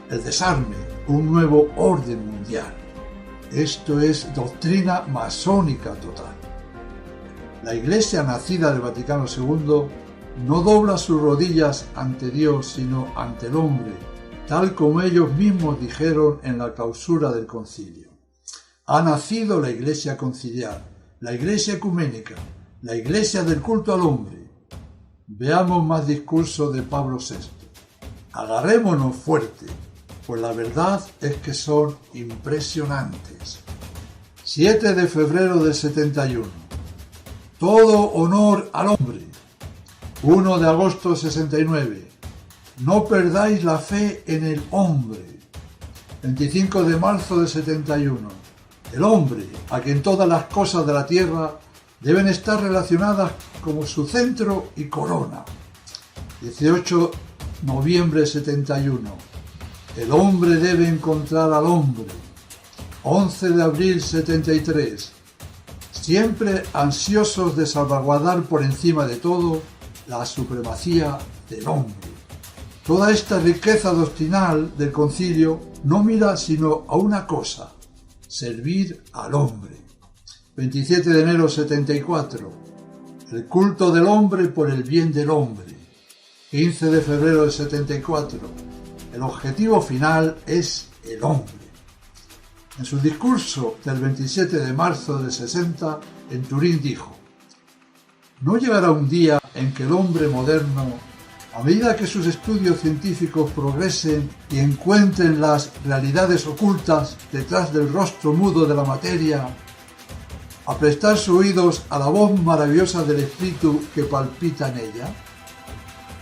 el desarme, un nuevo orden mundial. Esto es doctrina masónica total. La Iglesia nacida del Vaticano II no dobla sus rodillas ante Dios, sino ante el hombre, tal como ellos mismos dijeron en la clausura del concilio. Ha nacido la Iglesia conciliar, la Iglesia ecuménica, la Iglesia del culto al hombre. Veamos más discurso de Pablo VI. Agarrémonos fuerte, pues la verdad es que son impresionantes. 7 de febrero del 71. Todo honor al hombre. 1 de agosto del 69. No perdáis la fe en el hombre. 25 de marzo del 71. El hombre, a quien todas las cosas de la tierra deben estar relacionadas como su centro y corona. 18 de noviembre del 71. El hombre debe encontrar al hombre. 11 de abril 73. Siempre ansiosos de salvaguardar por encima de todo la supremacía del hombre. Toda esta riqueza doctrinal del concilio no mira sino a una cosa: servir al hombre. 27 de enero 74. El culto del hombre por el bien del hombre. 15 de febrero del 74. El objetivo final es el hombre. En su discurso del 27 de marzo del 60, en Turín dijo: «No llegará un día en que el hombre moderno, a medida que sus estudios científicos progresen y encuentren las realidades ocultas detrás del rostro mudo de la materia, a prestar sus oídos a la voz maravillosa del espíritu que palpita en ella?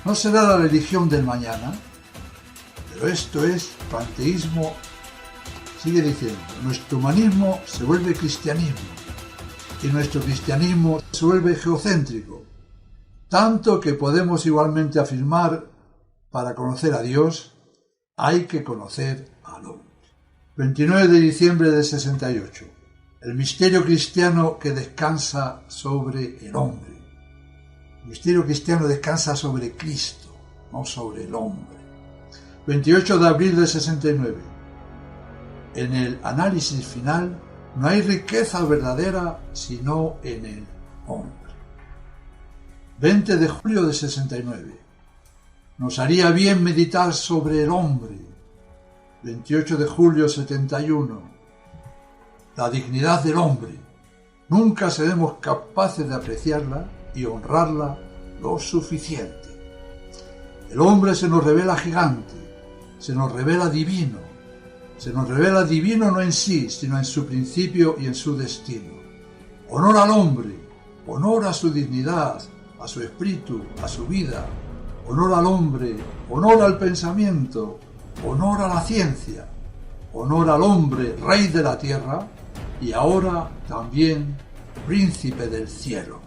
¿No será la religión del mañana? Pero esto es panteísmo». Sigue diciendo: «Nuestro humanismo se vuelve cristianismo y nuestro cristianismo se vuelve geocéntrico, tanto que podemos igualmente afirmar: para conocer a Dios hay que conocer al hombre». 29 de diciembre de 68. El misterio cristiano que descansa sobre el hombre. El misterio cristiano descansa sobre Cristo, no sobre el hombre. 28 de abril de 69. En el análisis final no hay riqueza verdadera sino en el hombre. 20 de julio de 69. Nos haría bien meditar sobre el hombre. 28 de julio 71. La dignidad del hombre. Nunca seremos capaces de apreciarla y honrarla lo suficiente. El hombre se nos revela gigante, se nos revela divino. Se nos revela divino no en sí, sino en su principio y en su destino. Honor al hombre, honor a su dignidad, a su espíritu, a su vida. Honor al hombre, honor al pensamiento, honor a la ciencia. Honor al hombre, rey de la tierra, y ahora también príncipe del cielo.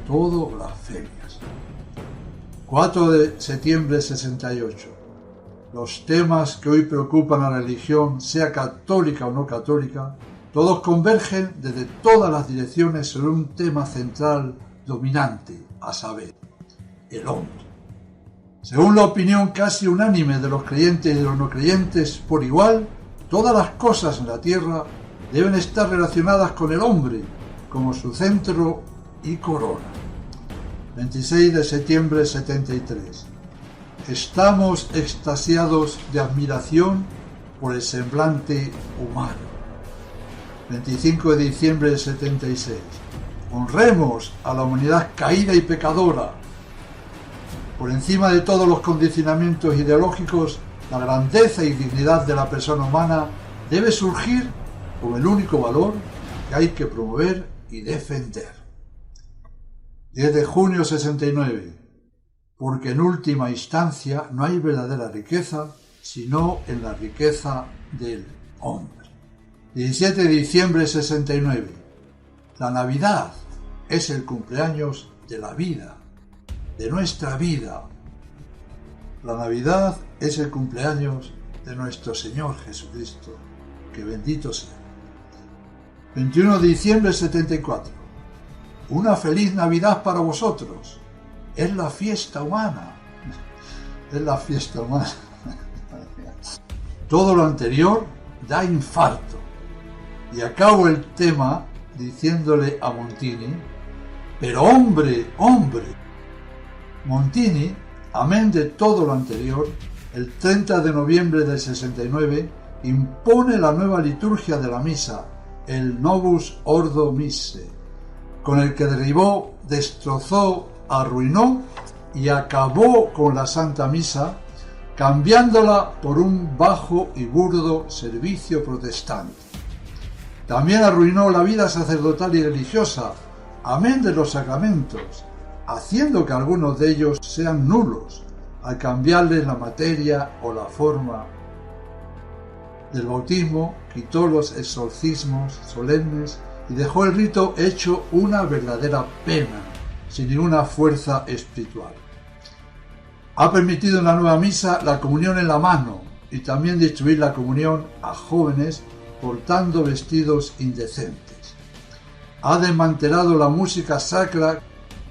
Todo blasfemias. 4 de septiembre de 68. Los temas que hoy preocupan a la religión, sea católica o no católica, todos convergen desde todas las direcciones sobre un tema central dominante, a saber, el hombre. Según la opinión casi unánime de los creyentes y de los no creyentes por igual, todas las cosas en la tierra deben estar relacionadas con el hombre como su centro y corona. 26 de septiembre de 73. Estamos extasiados de admiración por el semblante humano. 25 de diciembre de 76. Honremos a la humanidad caída y pecadora. Por encima de todos los condicionamientos ideológicos, la grandeza y dignidad de la persona humana debe surgir como el único valor que hay que promover y defender. 10 de junio 69. Porque en última instancia no hay verdadera riqueza sino en la riqueza del hombre. 17 de diciembre de 69. La Navidad es el cumpleaños de la vida, de nuestra vida. La Navidad es el cumpleaños de nuestro Señor Jesucristo, que bendito sea. 21 de diciembre de 74. Una feliz Navidad para vosotros. Es la fiesta humana. Es la fiesta humana. Todo lo anterior da infarto. Y acabo el tema diciéndole a Montini: pero hombre, hombre. Montini, amén de todo lo anterior, el 30 de noviembre del 69 impone la nueva liturgia de la misa, el Novus Ordo Missae, con el que derribó, destrozó, arruinó y acabó con la Santa Misa, cambiándola por un bajo y burdo servicio protestante. También arruinó la vida sacerdotal y religiosa, amén de los sacramentos, haciendo que algunos de ellos sean nulos, al cambiarles la materia o la forma. Del bautismo quitó los exorcismos solemnes y dejó el rito hecho una verdadera pena, sin ninguna fuerza espiritual. Ha permitido en la nueva misa la comunión en la mano y también distribuir la comunión a jóvenes portando vestidos indecentes. Ha desmantelado la música sacra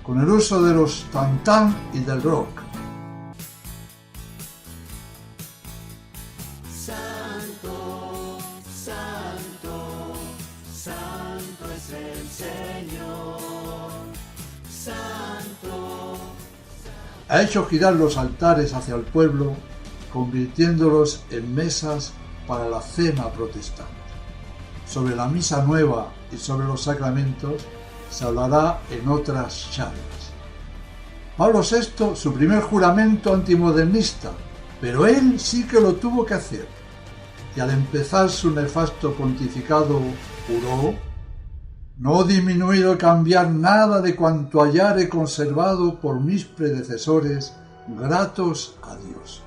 con el uso de los tam-tam y del rock. Santo, santo, santo es el Señor. Santo. Ha hecho girar los altares hacia el pueblo, convirtiéndolos en mesas para la cena protestante. Sobre la misa nueva y sobre los sacramentos se hablará en otras charlas. Pablo VI, su primer juramento antimodernista, pero él sí que lo tuvo que hacer. Y al empezar su nefasto pontificado juró: no disminuir o cambiar nada de cuanto hallare conservado por mis predecesores, gratos a Dios.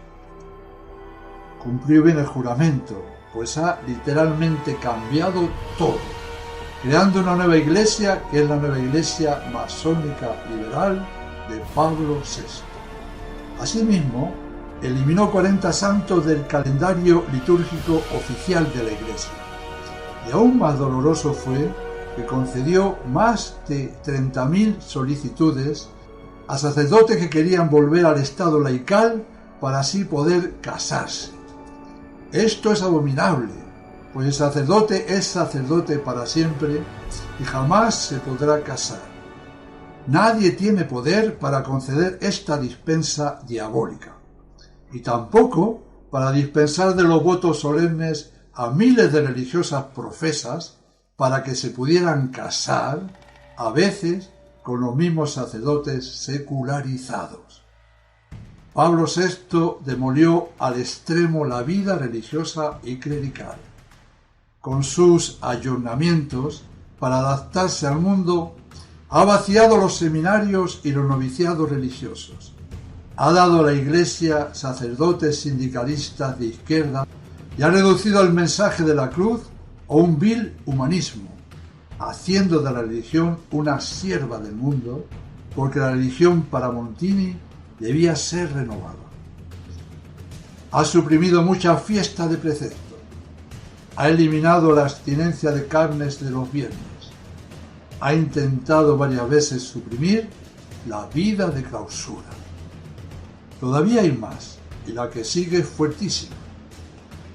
Cumplió bien el juramento, pues ha literalmente cambiado todo, creando una nueva iglesia que es la nueva iglesia masónica liberal de Pablo VI. Asimismo, eliminó 40 santos del calendario litúrgico oficial de la iglesia. Y aún más doloroso fue que concedió más de 30.000 solicitudes a sacerdotes que querían volver al estado laical para así poder casarse. Esto es abominable, pues el sacerdote es sacerdote para siempre y jamás se podrá casar. Nadie tiene poder para conceder esta dispensa diabólica, y tampoco para dispensar de los votos solemnes a miles de religiosas profesas para que se pudieran casar, a veces con los mismos sacerdotes secularizados. Pablo VI demolió al extremo la vida religiosa y clerical. Con sus ayornamientos, para adaptarse al mundo, ha vaciado los seminarios y los noviciados religiosos. Ha dado a la Iglesia sacerdotes sindicalistas de izquierda y ha reducido el mensaje de la cruz a un vil humanismo, haciendo de la religión una sierva del mundo, porque la religión para Montini debía ser renovada. Ha suprimido muchas fiestas de precepto. Ha eliminado la abstinencia de carnes de los viernes. Ha intentado varias veces suprimir la vida de clausura. Todavía hay más, y la que sigue es fuertísima.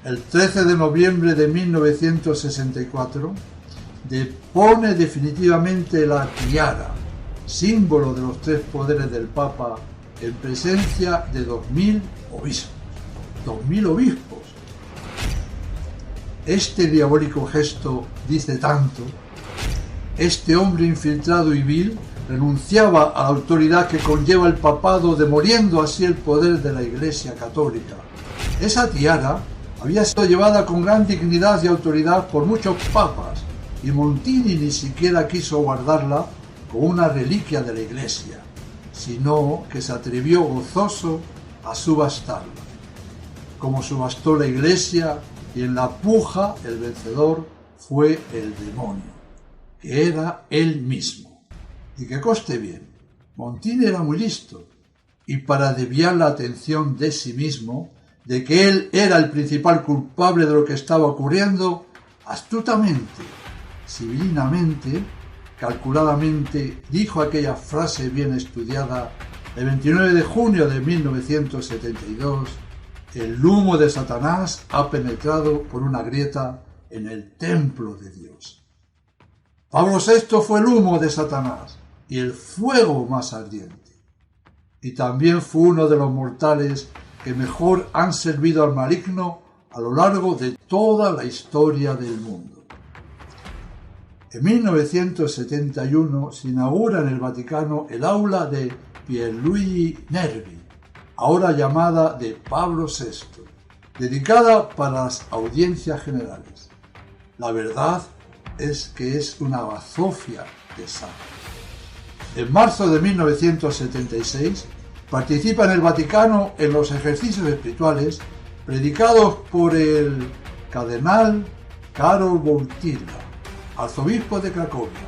El 13 de noviembre de 1964 depone definitivamente la tiara, símbolo de los tres poderes del Papa, en presencia de 2.000 obispos. 2.000 obispos. Este diabólico gesto dice tanto. Este hombre infiltrado y vil renunciaba a la autoridad que conlleva el papado, demoliendo así el poder de la Iglesia católica. Esa tiara había sido llevada con gran dignidad y autoridad por muchos papas, y Montini ni siquiera quiso guardarla como una reliquia de la Iglesia, sino que se atrevió gozoso a subastarla. Como subastó la Iglesia, y en la puja el vencedor fue el demonio, que era él mismo. Y que conste bien, Montini era muy listo, y para desviar la atención de sí mismo, de que él era el principal culpable de lo que estaba ocurriendo, astutamente, civilinamente, calculadamente, dijo aquella frase bien estudiada el 29 de junio de 1972, el humo de Satanás ha penetrado por una grieta en el templo de Dios. Pablo VI fue el humo de Satanás y el fuego más ardiente. Y también fue uno de los mortales que mejor han servido al maligno a lo largo de toda la historia del mundo. En 1971 se inaugura en el Vaticano el aula de Pierluigi Nervi, ahora llamada de Pablo VI, dedicada para las audiencias generales. La verdad es que es una bazofia de sangre. En marzo de 1976 participa en el Vaticano en los ejercicios espirituales predicados por el cardenal Karol Wojtyła, arzobispo de Cracovia.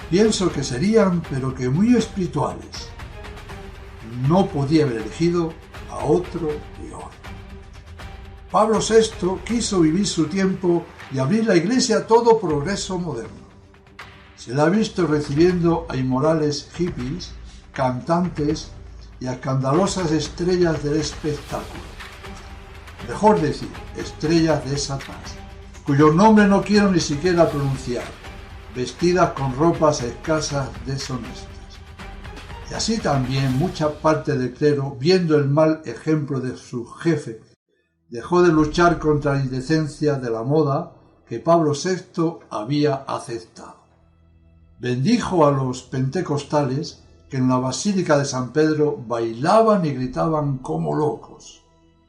Pienso que serían, pero que muy espirituales. No podía haber elegido a otro peor. Pablo VI quiso vivir su tiempo y abrir la Iglesia a todo progreso moderno. Se le ha visto recibiendo a inmorales hippies, cantantes y a escandalosas estrellas del espectáculo. Mejor decir, estrellas de Satanás, cuyo nombre no quiero ni siquiera pronunciar, vestidas con ropas escasas deshonestas. Y así también mucha parte del clero, viendo el mal ejemplo de su jefe, dejó de luchar contra la indecencia de la moda que Pablo VI había aceptado. Bendijo a los pentecostales que en la Basílica de San Pedro bailaban y gritaban como locos.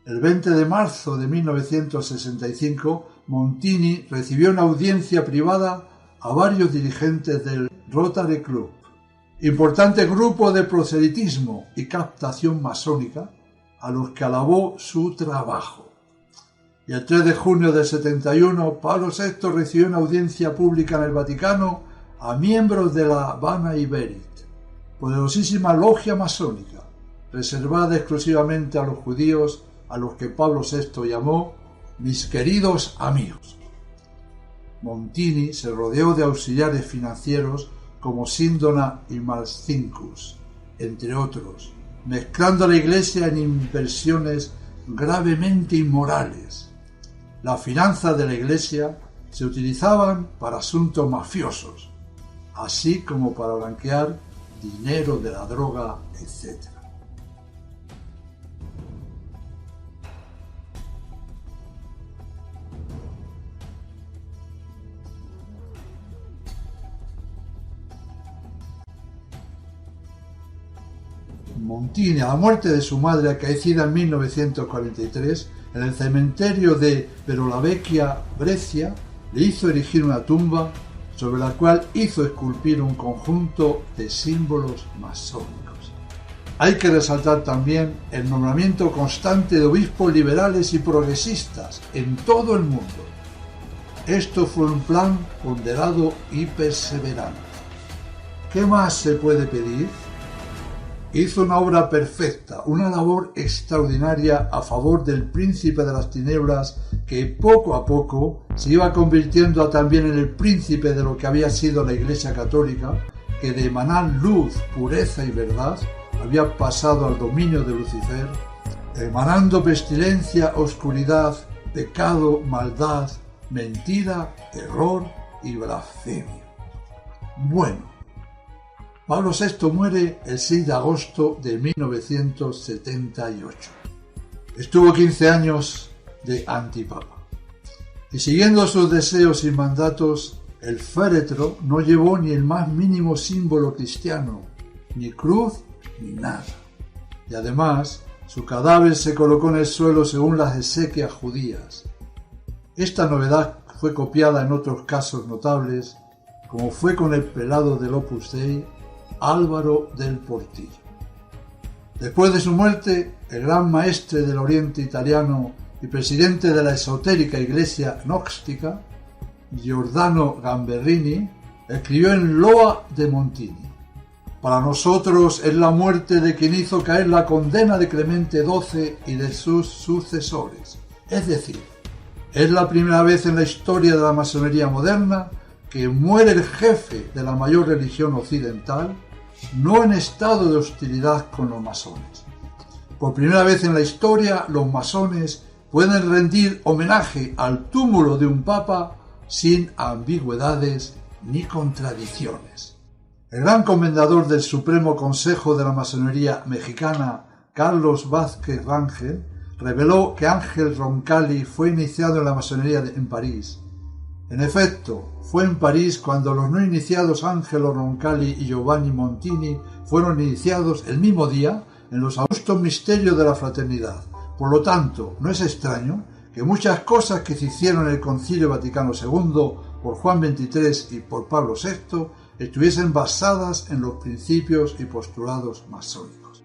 El 20 de marzo de 1965, Montini recibió una audiencia privada a varios dirigentes del Rotary Club, importante grupo de proselitismo y captación masónica, a los que alabó su trabajo. Y el 3 de junio del 71, Pablo VI recibió una audiencia pública en el Vaticano a miembros de la Bana Iberit, poderosísima logia masónica, reservada exclusivamente a los judíos, a los que Pablo VI llamó mis queridos amigos. Montini se rodeó de auxiliares financieros como Sindona y Marcinkus, entre otros, mezclando a la Iglesia en inversiones gravemente inmorales. Las finanzas de la Iglesia se utilizaban para asuntos mafiosos, así como para blanquear dinero de la droga, etc. Montini, a la muerte de su madre acaecida en 1943, en el cementerio de Perolavecchia, Brescia, le hizo erigir una tumba sobre la cual hizo esculpir un conjunto de símbolos masónicos. Hay que resaltar también el nombramiento constante de obispos liberales y progresistas en todo el mundo. Esto fue un plan ponderado y perseverante. ¿Qué más se puede pedir? Hizo una obra perfecta, una labor extraordinaria a favor del príncipe de las tinieblas que poco a poco se iba convirtiendo también en el príncipe de lo que había sido la Iglesia Católica, que de emanar luz, pureza y verdad había pasado al dominio de Lucifer, emanando pestilencia, oscuridad, pecado, maldad, mentira, error y blasfemia. Bueno, Pablo VI muere el 6 de agosto de 1978. Estuvo 15 años de antipapa. Y siguiendo sus deseos y mandatos, el féretro no llevó ni el más mínimo símbolo cristiano, ni cruz, ni nada. Y además, su cadáver se colocó en el suelo según las exequias judías. Esta novedad fue copiada en otros casos notables, como fue con el prelado del Opus Dei, Álvaro del Portillo. Después de su muerte, el gran maestre del Oriente italiano y presidente de la esotérica Iglesia gnóstica, Giordano Gamberini, escribió en loa de Montini: para nosotros es la muerte de quien hizo caer la condena de Clemente XII y de sus sucesores. Es decir, es la primera vez en la historia de la masonería moderna que muere el jefe de la mayor religión occidental, no en estado de hostilidad con los masones. Por primera vez en la historia, los masones pueden rendir homenaje al túmulo de un papa sin ambigüedades ni contradicciones. El gran comendador del Supremo Consejo de la Masonería Mexicana, Carlos Vázquez Rangel, reveló que Ángel Roncalli fue iniciado en la masonería en París. En efecto, fue en París cuando los no iniciados Angelo Roncalli y Giovanni Montini fueron iniciados el mismo día en los augustos misterios de la fraternidad. Por lo tanto, no es extraño que muchas cosas que se hicieron en el Concilio Vaticano II por Juan XXIII y por Pablo VI estuviesen basadas en los principios y postulados masónicos.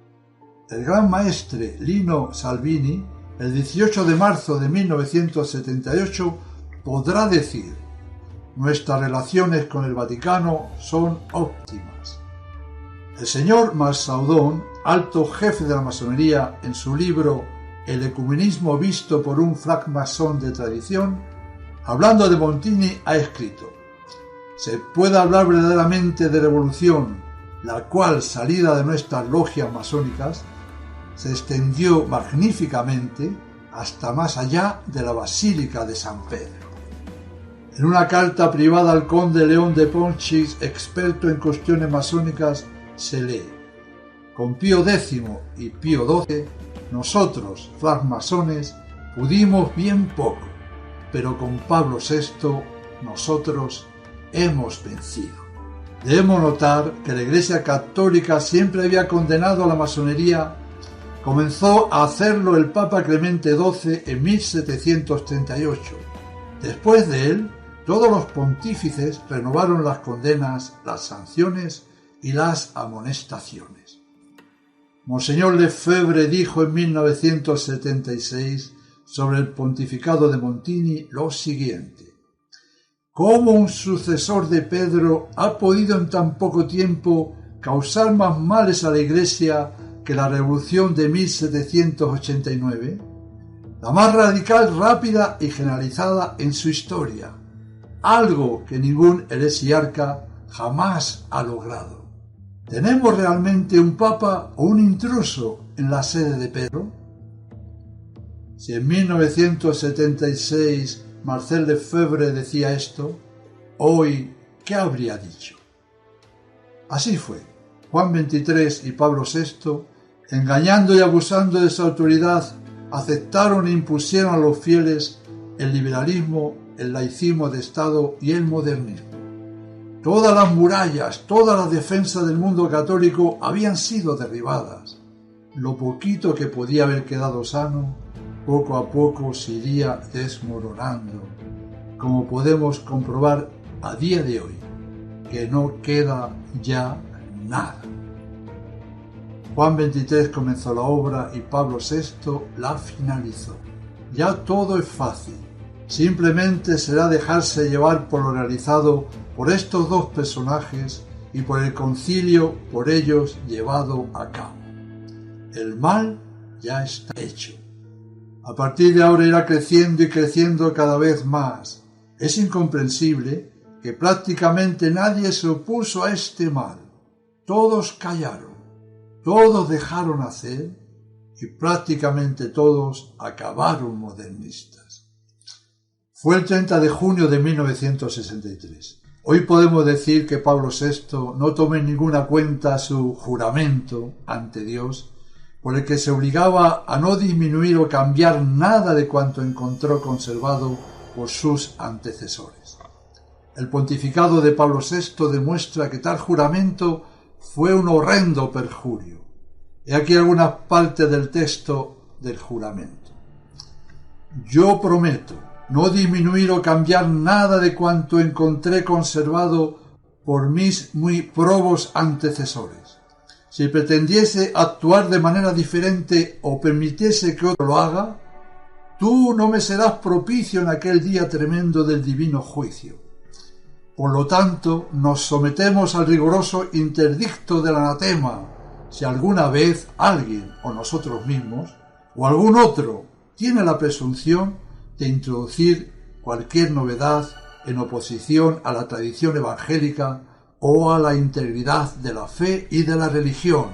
El gran maestre Lino Salvini, el 18 de marzo de 1978, podrá decir: nuestras relaciones con el Vaticano son óptimas. El señor Marsaudon, alto jefe de la masonería, en su libro El ecumenismo visto por un francmasón de tradición, hablando de Montini, ha escrito: se puede hablar verdaderamente de revolución, la cual, salida de nuestras logias masónicas, se extendió magníficamente hasta más allá de la Basílica de San Pedro. En una carta privada al conde León de Ponchis, experto en cuestiones masónicas, se lee: con Pío X y Pío XII, nosotros, francmasones, pudimos bien poco, pero con Pablo VI nosotros hemos vencido. Debemos notar que la Iglesia Católica siempre había condenado a la masonería. Comenzó a hacerlo el Papa Clemente XII en 1738. Después de él, todos los pontífices renovaron las condenas, las sanciones y las amonestaciones. Monseñor Lefebvre dijo en 1976 sobre el pontificado de Montini lo siguiente: ¿cómo un sucesor de Pedro ha podido en tan poco tiempo causar más males a la Iglesia que la revolución de 1789? La más radical, rápida y generalizada en su historia, algo que ningún heresiarca jamás ha logrado. ¿Tenemos realmente un papa o un intruso en la sede de Pedro? Si en 1976 Marcel Lefebvre decía esto, hoy, ¿qué habría dicho? Así fue. Juan XXIII y Pablo VI, engañando y abusando de su autoridad, aceptaron e impusieron a los fieles el liberalismo, el laicismo de Estado y el modernismo. Todas las murallas, todas las defensas del mundo católico habían sido derribadas. Lo poquito que podía haber quedado sano, poco a poco se iría desmoronando, como podemos comprobar a día de hoy, que no queda ya nada. Juan XXIII comenzó la obra y Pablo VI la finalizó. Ya todo es fácil, simplemente será dejarse llevar por lo realizado por estos dos personajes y por el concilio por ellos llevado a cabo. El mal ya está hecho. A partir de ahora irá creciendo y creciendo cada vez más. Es incomprensible que prácticamente nadie se opuso a este mal. Todos callaron, todos dejaron hacer y prácticamente todos acabaron modernistas. Fue el 30 de junio de 1963. Hoy podemos decir que Pablo VI no tomó en ninguna cuenta su juramento ante Dios, por el que se obligaba a no disminuir o cambiar nada de cuanto encontró conservado por sus antecesores. El pontificado de Pablo VI demuestra que tal juramento fue un horrendo perjurio. He aquí algunas partes del texto del juramento. Yo prometo no disminuir o cambiar nada de cuanto encontré conservado por mis muy probos antecesores. Si pretendiese actuar de manera diferente o permitiese que otro lo haga, tú no me serás propicio en aquel día tremendo del divino juicio. Por lo tanto, nos sometemos al riguroso interdicto del anatema, si alguna vez alguien, o nosotros mismos, o algún otro, tiene la presunción de introducir cualquier novedad en oposición a la tradición evangélica o a la integridad de la fe y de la religión,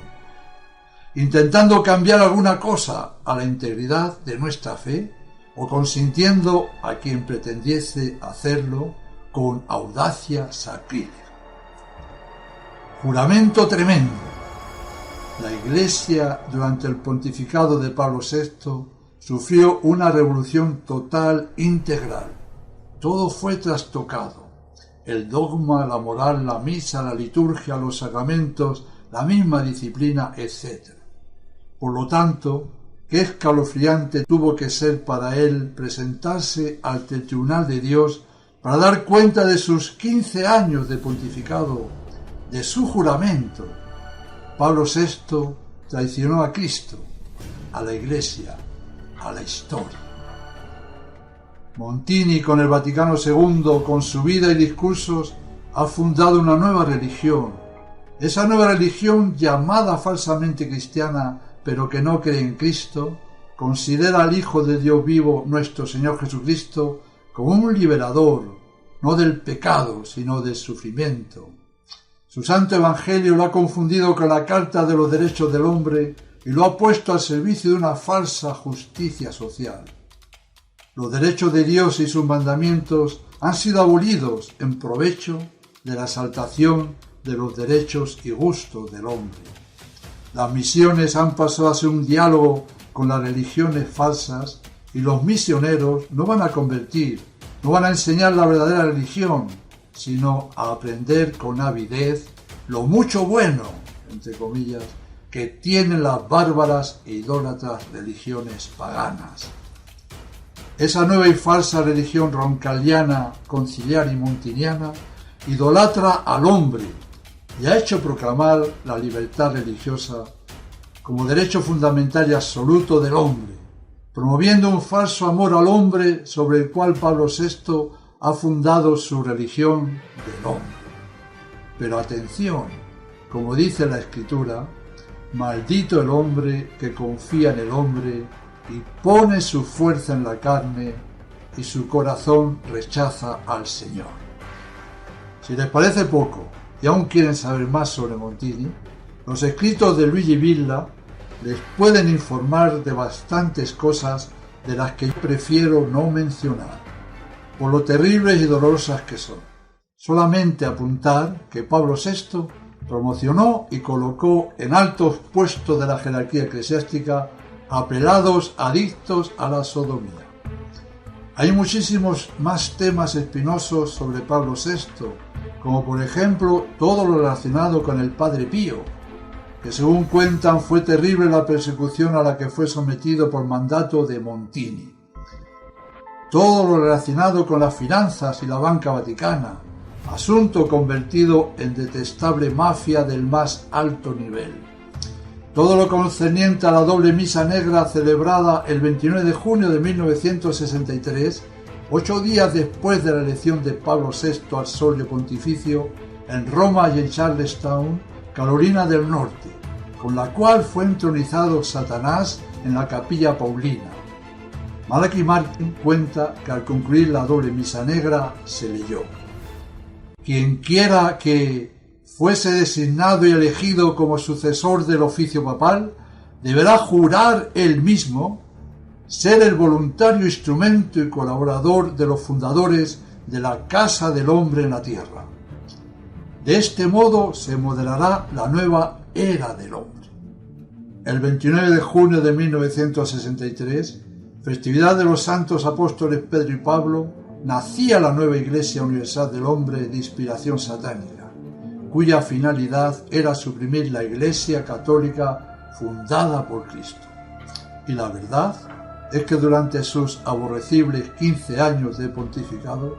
intentando cambiar alguna cosa a la integridad de nuestra fe o consintiendo a quien pretendiese hacerlo con audacia sacrílega. Juramento tremendo. La Iglesia, durante el pontificado de Pablo VI, sufrió una revolución total, integral. Todo fue trastocado. El dogma, la moral, la misa, la liturgia, los sacramentos, la misma disciplina, etc. Por lo tanto, qué escalofriante tuvo que ser para él presentarse ante el tribunal de Dios para dar cuenta de sus 15 años de pontificado, de su juramento. Pablo VI traicionó a Cristo, a la Iglesia, a la historia. Montini, con el Vaticano II, con su vida y discursos, ha fundado una nueva religión. Esa nueva religión, llamada falsamente cristiana, pero que no cree en Cristo, considera al Hijo de Dios vivo, nuestro Señor Jesucristo, como un liberador, no del pecado, sino del sufrimiento. Su santo evangelio lo ha confundido con la Carta de los Derechos del Hombre y lo ha puesto al servicio de una falsa justicia social. Los derechos de Dios y sus mandamientos han sido abolidos en provecho de la exaltación de los derechos y gustos del hombre. Las misiones han pasado a ser un diálogo con las religiones falsas y los misioneros no van a convertir, no van a enseñar la verdadera religión, sino a aprender con avidez lo mucho bueno, entre comillas, que tienen las bárbaras e idólatras religiones paganas. Esa nueva y falsa religión roncalliana, conciliar y montiniana idolatra al hombre y ha hecho proclamar la libertad religiosa como derecho fundamental y absoluto del hombre, promoviendo un falso amor al hombre sobre el cual Pablo VI ha fundado su religión del hombre. Pero atención, como dice la Escritura, maldito el hombre que confía en el hombre y pone su fuerza en la carne y su corazón rechaza al Señor. Si les parece poco y aún quieren saber más sobre Montini, los escritos de Luigi Villa les pueden informar de bastantes cosas de las que yo prefiero no mencionar, por lo terribles y dolorosas que son. Solamente apuntar que Pablo VI promocionó y colocó en altos puestos de la jerarquía eclesiástica a prelados adictos a la sodomía. Hay muchísimos más temas espinosos sobre Pablo VI, como por ejemplo todo lo relacionado con el Padre Pío, que según cuentan fue terrible la persecución a la que fue sometido por mandato de Montini. Todo lo relacionado con las finanzas y la banca vaticana, asunto convertido en detestable mafia del más alto nivel. Todo lo concerniente a la doble misa negra celebrada el 29 de junio de 1963, 8 días después de la elección de Pablo VI al solio pontificio en Roma y en Charlestown, Carolina del Norte, con la cual fue entronizado Satanás en la Capilla Paulina. Malachi Martin cuenta que al concluir la doble misa negra se leyó: quien quiera que fuese designado y elegido como sucesor del oficio papal, deberá jurar él mismo ser el voluntario instrumento y colaborador de los fundadores de la Casa del Hombre en la Tierra. De este modo se modelará la nueva era del hombre. El 29 de junio de 1963, festividad de los santos apóstoles Pedro y Pablo, nacía la nueva Iglesia Universal del Hombre de inspiración satánica, cuya finalidad era suprimir la Iglesia católica fundada por Cristo. Y la verdad es que durante sus aborrecibles 15 años de pontificado,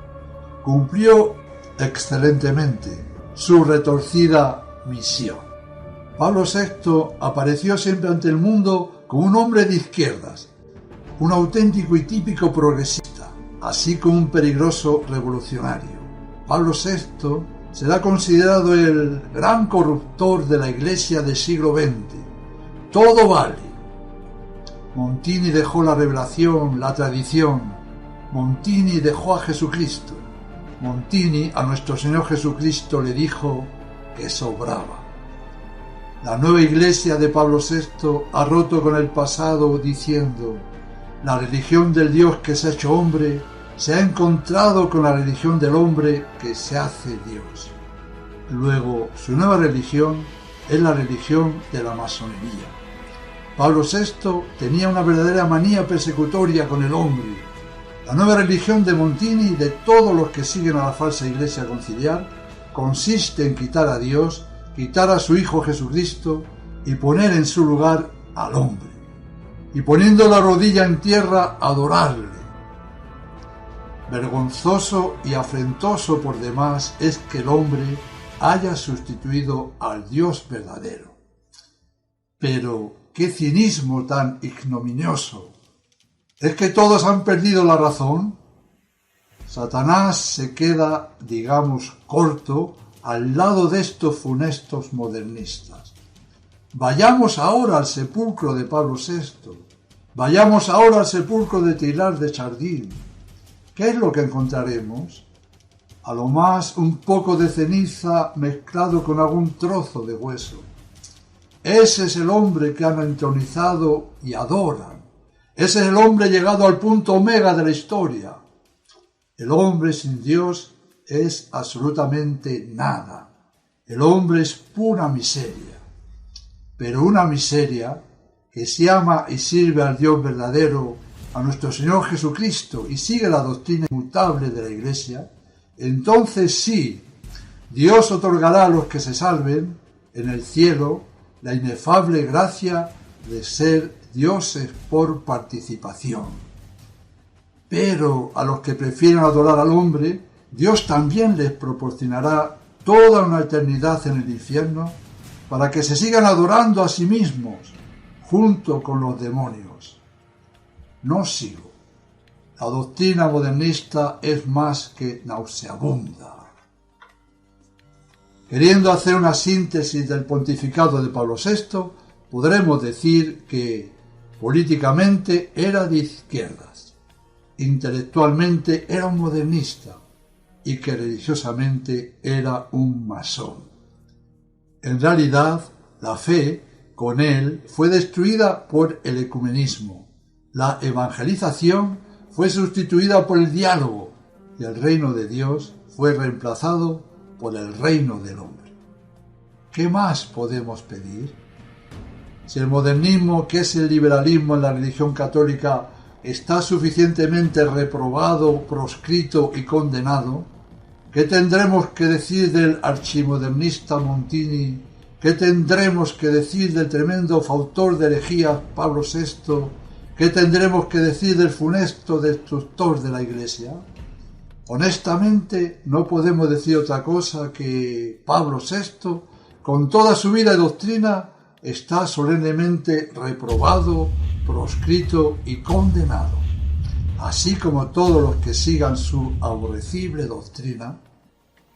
cumplió excelentemente su retorcida misión. Pablo VI apareció siempre ante el mundo como un hombre de izquierdas, un auténtico y típico progresista, así como un peligroso revolucionario. Pablo VI será considerado el gran corruptor de la Iglesia del siglo XX. Todo vale. Montini dejó la revelación, la tradición. Montini dejó a Jesucristo. Montini a nuestro Señor Jesucristo le dijo que sobraba. La nueva Iglesia de Pablo VI ha roto con el pasado diciendo: la religión del Dios que se ha hecho hombre se ha encontrado con la religión del hombre que se hace Dios. Luego, su nueva religión es la religión de la masonería. Pablo VI tenía una verdadera manía persecutoria con el hombre. La nueva religión de Montini y de todos los que siguen a la falsa Iglesia conciliar consiste en quitar a Dios, quitar a su Hijo Jesucristo y poner en su lugar al hombre. Y poniendo la rodilla en tierra, adorarle. Vergonzoso y afrentoso por demás es que el hombre haya sustituido al Dios verdadero. Pero qué cinismo tan ignominioso. ¿Es que todos han perdido la razón? Satanás se queda, digamos, corto al lado de estos funestos modernistas. Vayamos ahora al sepulcro de Pablo VI. Vayamos ahora al sepulcro de Teilhard de Chardin. ¿Qué es lo que encontraremos? a lo más un poco de ceniza mezclado con algún trozo de hueso. Ese es el hombre que han entronizado y adoran. Ese es el hombre llegado al punto omega de la historia. El hombre sin Dios es absolutamente nada. El hombre es pura miseria. Pero una miseria que si ama y sirve al Dios verdadero, a nuestro Señor Jesucristo, y sigue la doctrina inmutable de la Iglesia, entonces sí, Dios otorgará a los que se salven en el cielo la inefable gracia de ser dioses por participación. Pero a los que prefieran adorar al hombre, Dios también les proporcionará toda una eternidad en el infierno para que se sigan adorando a sí mismos junto con los demonios. No sigo. La doctrina modernista es más que nauseabunda. Queriendo hacer una síntesis del pontificado de Pablo VI, podremos decir que políticamente era de izquierdas, intelectualmente era un modernista y que religiosamente era un masón. En realidad, la fe con él fue destruida por el ecumenismo. La evangelización fue sustituida por el diálogo y el reino de Dios fue reemplazado por el reino del hombre. ¿Qué más podemos pedir? Si el modernismo, que es el liberalismo en la religión católica, está suficientemente reprobado, proscrito y condenado, ¿qué tendremos que decir del archimodernista Montini? ¿Qué tendremos que decir del tremendo fautor de herejías Pablo VI? ¿Qué tendremos que decir del funesto destructor de la Iglesia? Honestamente, no podemos decir otra cosa que Pablo VI, con toda su vida y doctrina, está solemnemente reprobado, proscrito y condenado, así como todos los que sigan su aborrecible doctrina.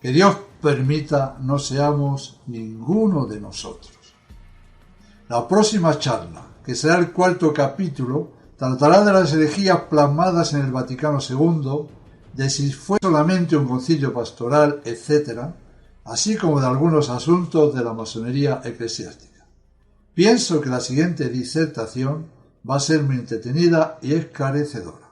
Que Dios permita no seamos ninguno de nosotros. La próxima charla, que será el 4º capítulo, tratará de las herejías plasmadas en el Vaticano II, de si fue solamente un concilio pastoral, etc., así como de algunos asuntos de la masonería eclesiástica. Pienso que la siguiente disertación va a ser muy entretenida y esclarecedora.